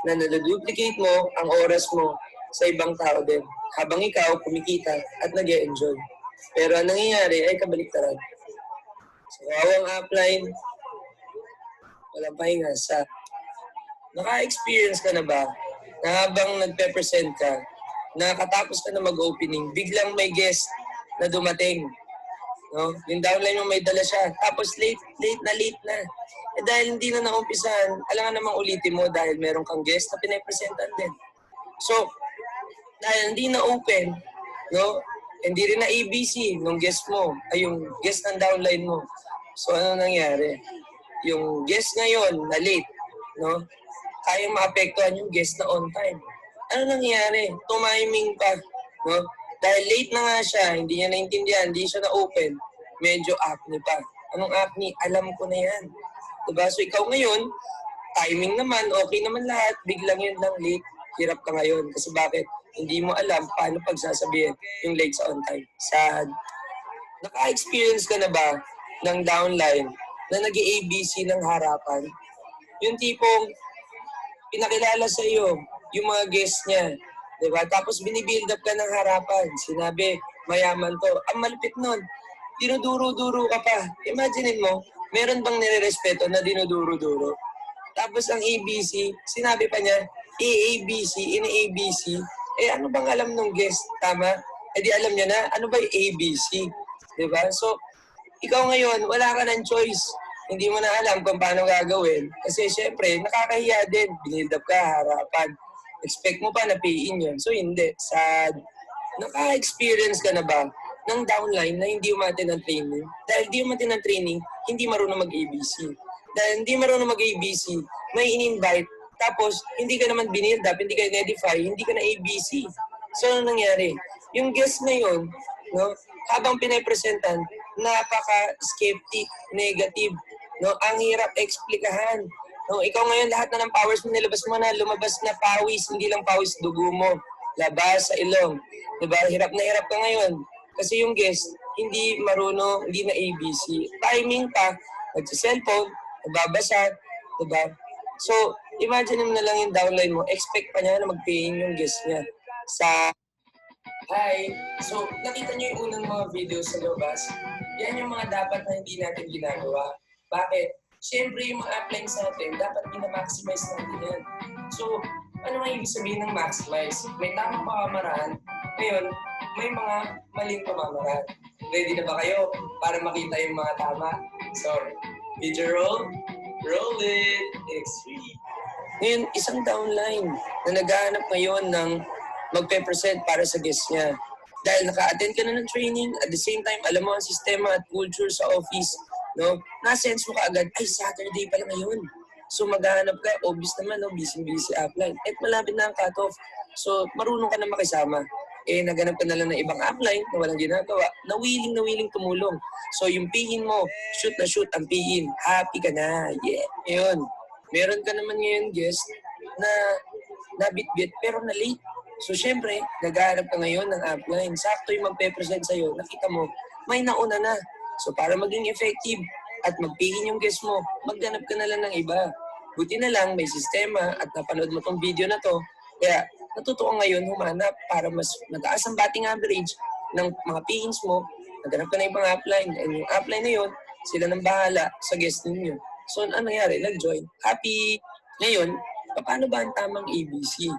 Na naduduplicate mo ang oras mo sa ibang tao din. Habang ikaw kumikita at nag-e-enjoy. Pero ang nangyayari ay kabaliktaran. So, kawawang upline, walang pahinga sa... Naka-experience ka na ba na habang nagpe-present ka, nakatapos ka na mag-opening, biglang may guest na dumating. No? Yung downline mo may dala siya. Tapos late na. Eh dahil hindi na naumpisan, alangan namang ulitin mo dahil meron kang guest na pinapresentan din. So, dahil hindi na open, no? Hindi rin na ABC nung guest mo, ay yung guest ng downline mo. So, ano nangyari? Yung guest ngayon na late, no? Kayang maapektuhan yung guest na on time. Ano nangyari? Tumiming pa, no? Dahil late na nga siya, hindi niya naintindihan, hindi siya na-open, medyo acne pa. Anong acne? Alam ko na yan. Diba? So ikaw ngayon, timing naman, okay naman lahat, biglang yun lang late, hirap ka ngayon. Kasi bakit? Hindi mo alam paano pagsasabihin yung late sa on time. Sad. Naka-experience ka na ba ng downline na nag-ABC ng harapan? Yung tipong pinakilala sa iyo yung mga guests niya. Diba? Tapos binibuild up ka ng harapan. Sinabi, mayaman to. Ang malupit nun. Dinuduro-duro ka pa. Imaginin mo, meron bang nire-respeto na dinuduro-duro? Tapos ang ABC, sinabi pa niya, ABC, in-ABC. Eh ano bang alam ng guest? Tama? Eh di alam niya na, ano ba yung ABC? Diba? So, ikaw ngayon, wala ka ng choice. Hindi mo na alam kung paano gagawin. Kasi syempre, nakakahiya din. Binild up ka, harapan. Expect mo pa na payin yun. So hindi. Sad. Naka-experience ka na ba ng downline na hindi umatin ng training? Dahil hindi umatin ng training, hindi marunong mag-ABC. Dahil hindi marunong mag-ABC, may in-invite. Tapos, hindi ka naman binild up, hindi ka in-edify, hindi ka na ABC. So, ano nangyari? Yung guest ngayon, no, habang pinapresentan, napaka-skeptic, negative. No, ang hirap eksplikahan. No, ikaw ngayon, lahat na ng powers mo nilabas mo na, lumabas na pawis, hindi lang pawis, dugo mo. Labas sa ilong. Diba? Hirap na hirap ka ngayon. Kasi yung guest, hindi marunong, hindi na ABC. Timing pa, nagsa-cellphone, nagbabasa, diba? So, imagine mo na lang yung downline mo, expect pa niya na mag-paying yung guest niya. Hi! So, nakita niyo yung unang mga videos sa labas? Yan yung mga dapat na hindi natin ginagawa. Bakit? Siyempre, yung mga uplines natin, dapat ginamaximize natin yan. So, ano nga ibig sabihin ng maximize? May tamang pamamaraan. Ngayon, may mga maling pamamaraan. Ready na ba kayo para makita yung mga tama? So, video roll. Roll it. X3. Ngayon, isang downline na naghahanap ngayon ng magpe-present para sa guest niya. Dahil naka-attend ka na ng training, at the same time, alam mo ang sistema at culture sa office, no? Na-sense mo kaagad, ay, Saturday pala ngayon. So maghahanap ka, obvious naman, no? Busy-busy upline. At malapit na ang cut-off. So marunong ka na makisama. Naghanap ka na lang ng ibang upline na walang ginagawa, na willing tumulong. So yung pihin mo, shoot na shoot ang pihin. Happy ka na. Yeah. Ngayon, meron ka naman ngayon guest na nabitbit pero na late. So syempre, naghahanap ka ngayon ng upline. Sakto yung magpe-present sa'yo. Nakita mo, may nauna na. So para maging effective at magpihin yung guest mo, maghanap ka na lang ng iba. Buti na lang may sistema at napanood mo tong video na to. Kaya natuto ka ngayon humanap para mas mataas ang batting average ng mga pihins mo. Naghanap ka na ibang upline. And yung upline na yun, sila nang bahala sa guest ninyo. So ano nangyari? Nag-join. Happy. Ngayon, paano ba ang tamang ABC?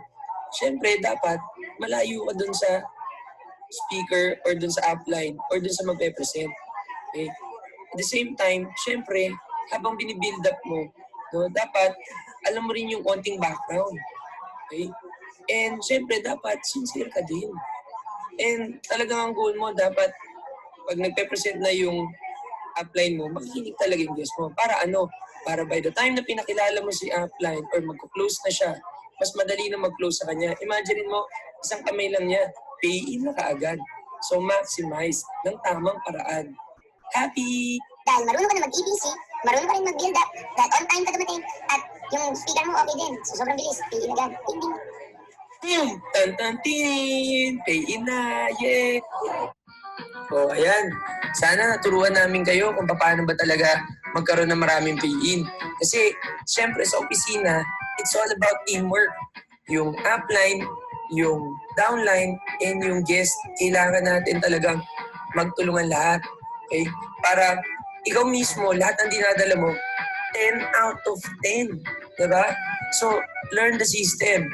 Siyempre, dapat malayo ka dun sa speaker or dun sa upline or dun sa magpe-present. Okay? At the same time, siyempre, habang binibuild up mo, no, dapat alam mo rin yung konting background. Okay? And siyempre, dapat sincere ka din. And talagang ang goal mo, dapat pag nagpe-present na yung upline mo, makikinig talaga yung guest mo. Para ano? Para by the time na pinakilala mo si upline or magko-close na siya, mas madali na mag-close sa kanya. Imagine mo, isang kamay lang niya, pay in na kaagad. So maximize ng tamang paraan. Happy!
Dahil marunong ka na mag-EBC, marunong ka rin mag-build up, dahil on time ka dumating, at yung speaker mo okay din. So sobrang bilis, pay in agad. Ding ding.
Tan-tan-tin! Pay in na! Yeah! So, ayan. Sana naturuan namin kayo kung paano ba talaga magkaroon ng maraming pay-in. Kasi, syempre, sa opisina, it's all about teamwork. Yung upline, yung downline, and yung guest, kailangan natin talagang magtulungan lahat. Okay? Para ikaw mismo, lahat ng dinadala mo, 10 out of 10. Diba? So, learn the system.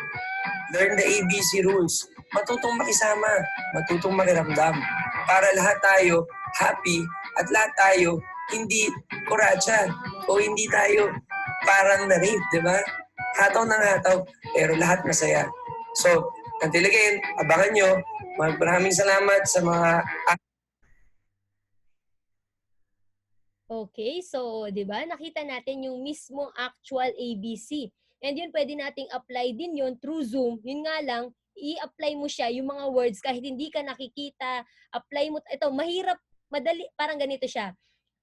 Learn the ABC rules. Matutong makisama. Matutong makiramdam. Para lahat tayo happy at lahat tayo hindi kuratsa o hindi tayo parang na-rape, di ba? Hataw ng hataw, pero lahat masaya. So, until again, abangan nyo. Maraming salamat sa mga...
Okay, so 'di ba? Nakita natin yung mismong actual ABC. And yun pwede nating apply din yun through Zoom. Yun nga lang, i-apply mo siya yung mga words kahit hindi ka nakikita, apply mo ito, mahirap, madali, parang ganito siya.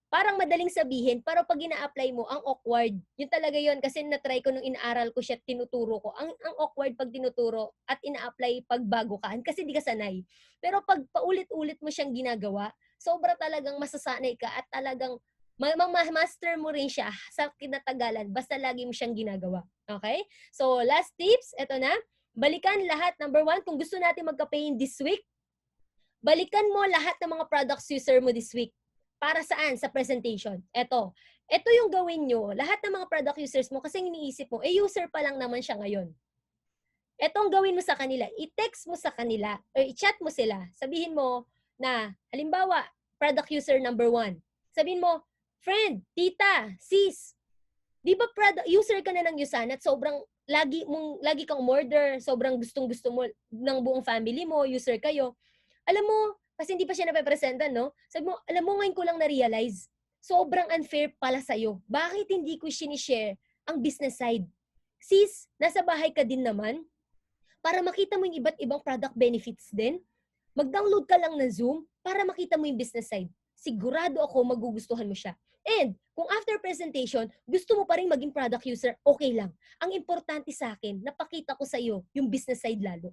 Parang madaling sabihin, pero pag ina-apply mo, ang awkward. Yun talaga yun kasi na-try ko nung inaaral ko siya, tinuturo ko. Ang awkward pag tinuturo at ina-apply pag bago ka kasi di ka sanay. Pero pag paulit-ulit mo siyang ginagawa, sobra talagang masasanay ka at talagang master mo rin siya sa kinatagalan basta lagi mo siyang ginagawa. Okay? So, last tips, eto na. Balikan lahat. Number 1, kung gusto natin magka-pay this week, balikan mo lahat ng mga products user mo this week. Para saan? Sa presentation. Ito yung gawin nyo. Lahat ng mga product users mo, kasi iniisip mo, user pa lang naman siya ngayon. Etong gawin mo sa kanila. I-text mo sa kanila, o i-chat mo sila. Sabihin mo na, halimbawa, product user number 1. Sabihin mo, friend, tita, sis, di ba user ka na ng Yusan at sobrang lagi kang order, sobrang gustong-gusto mo ng buong family mo, user kayo. Alam mo, kasi hindi pa siya napepresentan, no? Sabi mo, alam mo, ngayon ko lang na-realize, sobrang unfair pala sa'yo. Bakit hindi ko sinishare ang business side? Sis, nasa bahay ka din naman, para makita mo yung iba't ibang product benefits din. Mag-download ka lang ng Zoom para makita mo yung business side. Sigurado ako magugustuhan mo siya. And kung after presentation, gusto mo pa rin maging product user, okay lang. Ang importante sa akin, napakita ko sa iyo yung business side lalo.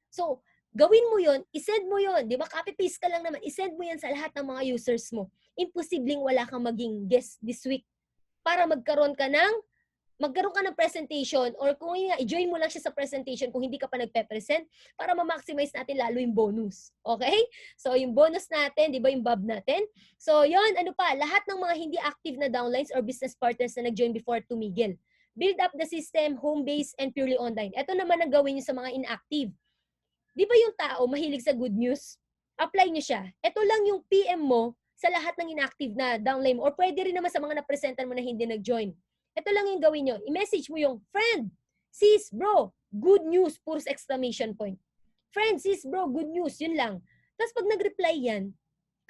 So, gawin mo yon, isend mo yon, di ba? Copy-paste ka lang naman, isend mo yan sa lahat ng mga users mo. Imposibleng wala kang maging guest this week para magkaroon ka ng presentation or kung i-join mo lang siya sa presentation kung hindi ka pa nagpe-present para ma-maximize natin lalo yung bonus. Okay? So, yung bonus natin, di ba yung bob natin? So, yon, lahat ng mga hindi active na downlines or business partners na nag-join before tumigil. Build up the system, home base, and purely online. Ito naman ang gawin nyo sa mga inactive. Di ba yung tao mahilig sa good news? Apply nyo siya. Ito lang yung PM mo sa lahat ng inactive na downline mo or pwede rin naman sa mga napresentan mo na hindi nag-join. ito lang yung gawin nyo. I-message mo yung, friend, sis, bro, good news, puros exclamation point. Friend, sis, bro, good news, yun lang. Tapos pag nag-reply yan,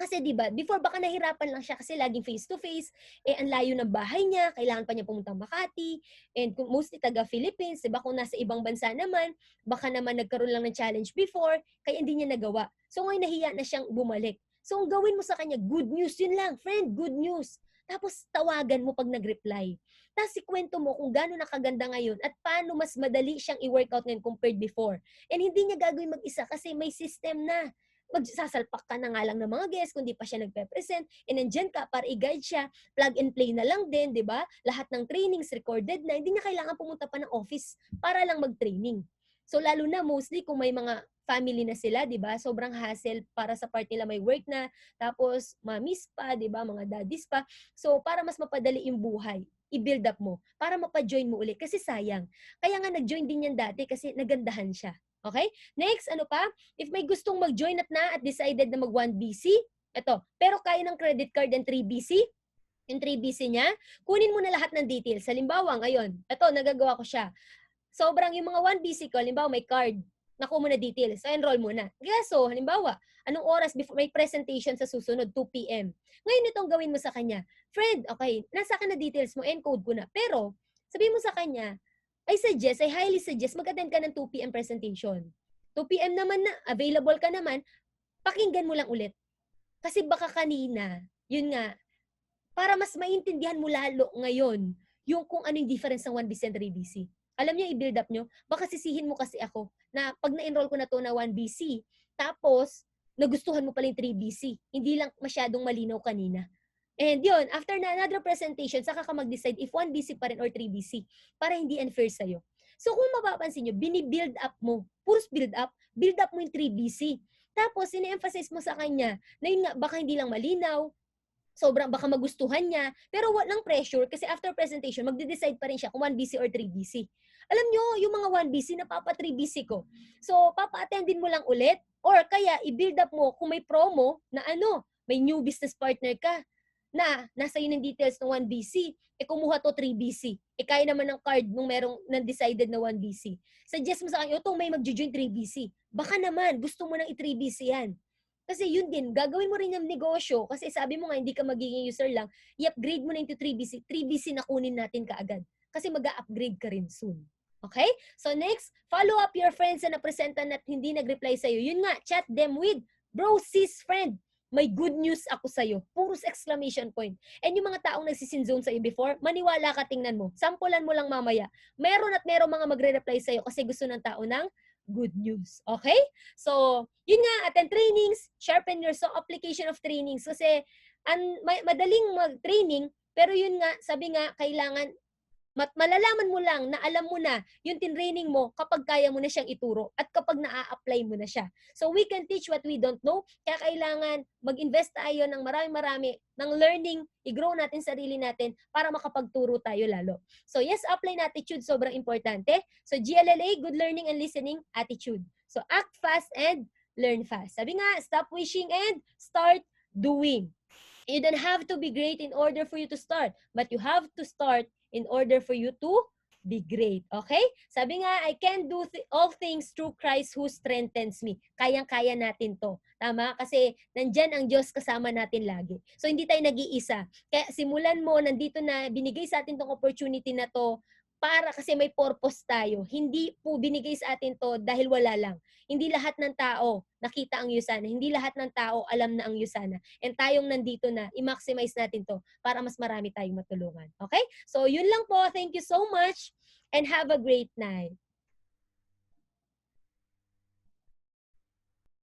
kasi 'di ba, before baka nahirapan lang siya kasi laging face to face, ang layo ng bahay niya, kailangan pa niya pumuntang Makati, and kung mostly taga Philippines, 'di ba, kung nasa ibang bansa naman, baka naman nagkaroon lang ng challenge before, kaya hindi niya nagawa. So ngayon nahiya na siyang bumalik. So ang gawin mo sa kanya, good news, yun lang, friend, good news. Tapos tawagan mo pag nag-reply. Tapos ikwento mo kung gaano nakaganda ngayon at paano mas madali siyang i-workout ngayon compared before. And hindi niya gagawin mag-isa kasi may system na magsasalpak ka na nga lang ng mga guests kung di pa siya nagpe-present, and nandyan ka para i-guide siya, plug and play na lang din, di ba? Lahat ng trainings recorded na, hindi niya kailangan pumunta pa ng office para lang mag-training. So lalo na mostly kung may mga family na sila, di ba? Sobrang hassle para sa part nila, may work na, tapos mamis pa, di ba? Mga daddies pa. So para mas mapadali yung buhay, i-build up mo para mapa-join mo ulit kasi sayang. Kaya nga nag-join din yan dati kasi nagandahan siya. Okay? Next, ano pa? If may gustong mag-join at decided na mag 1BC, ito, pero kaya ng credit card and 3BC, yung 3BC niya, kunin mo na lahat ng details. Halimbawa, ngayon, ito, nagagawa ko siya. Sobrang yung mga 1BC ko, halimbawa may card, nakuha mo na details, so enroll mo na. Kaso, halimbawa, anong oras before may presentation sa susunod, 2 p.m. Ngayon itong gawin mo sa kanya, friend, okay, nasa akin na details mo, encode ko na. Pero, sabihin mo sa kanya, I highly suggest, mag-attend ka ng 2 p.m. presentation. 2 p.m. naman na, available ka naman, pakinggan mo lang ulit. Kasi baka kanina, yun nga, para mas maintindihan mo lalo ngayon, yung kung ano yung difference ng 1BC and 3BC. Alam niyo, i-build up nyo, baka sisihin mo kasi ako, na pag na-enroll ko na to na 1BC, tapos, nagustuhan mo pala yung 3BC. Hindi lang masyadong malinaw kanina. And yun, after na another presentation, saka ka mag-decide if 1BC pa rin or 3BC para hindi unfair sa'yo. So kung mapapansin nyo, bini-build up mo. Puros build up mo yung 3BC. Tapos, ine-emphasize mo sa kanya na yun nga, baka hindi lang malinaw, sobrang baka magustuhan niya, pero walang pressure kasi after presentation, magde-decide pa rin siya kung 1BC or 3BC. Alam nyo, yung mga 1BC, napapa 3BC ko. So, papa-attendin mo lang ulit, or kaya i-build up mo kung may promo na may new business partner ka, na nasa yun ang details ng 1BC, kumuha to 3BC. Kaya naman ng card nung merong decided na 1BC. Suggest mo sa kanya, itong may mag-join 3BC. Baka naman, gusto mo nang i-3BC yan. Kasi yun din, gagawin mo rin yung negosyo. Kasi sabi mo nga, hindi ka magiging user lang, i-upgrade mo na into 3BC. 3BC na kunin natin kaagad. Kasi mag-upgrade ka rin soon. Okay? So next, follow up your friends na napresentan at hindi nag-reply sa'yo. Yun nga, chat them with, bro, sis, friend, may good news ako sa'yo. Puros exclamation point. And yung mga taong nagsisinzone sa'yo before, maniwala ka, tingnan mo. Sampulan mo lang mamaya. Meron mga magre-reply sa'yo kasi gusto ng tao ng good news. Okay? So, yun nga, attend trainings, sharpen your application of trainings. Kasi, madaling mag-training, pero yun nga, sabi nga, kailangan malalaman mo lang na alam mo na yung tinraining mo kapag kaya mo na siyang ituro at kapag naa-apply mo na siya. So we can teach what we don't know, kaya kailangan mag-invest tayo ng marami-marami ng learning, i-grow natin sarili natin para makapagturo tayo lalo. So yes, apply na attitude, sobrang importante. So GLLA, good learning and listening attitude. So act fast and learn fast. Sabi nga, stop wishing and start doing. You don't have to be great in order for you to start, but you have to start in order for you to be great. Okay? Sabi nga, I can do all things through Christ who strengthens me. Kayang-kaya natin to. Tama? Kasi nandyan ang Diyos kasama natin lagi. So, hindi tayo nag-iisa. Kaya simulan mo, nandito na, binigay sa atin tong opportunity na to para kasi may purpose tayo. Hindi po binigay sa atin to dahil wala lang. Hindi lahat ng tao nakita ang Yusana. Hindi lahat ng tao alam na ang Yusana. And tayong nandito na, i-maximize natin to para mas marami tayong matulungan. Okay? So, yun lang po. Thank you so much and have a great night.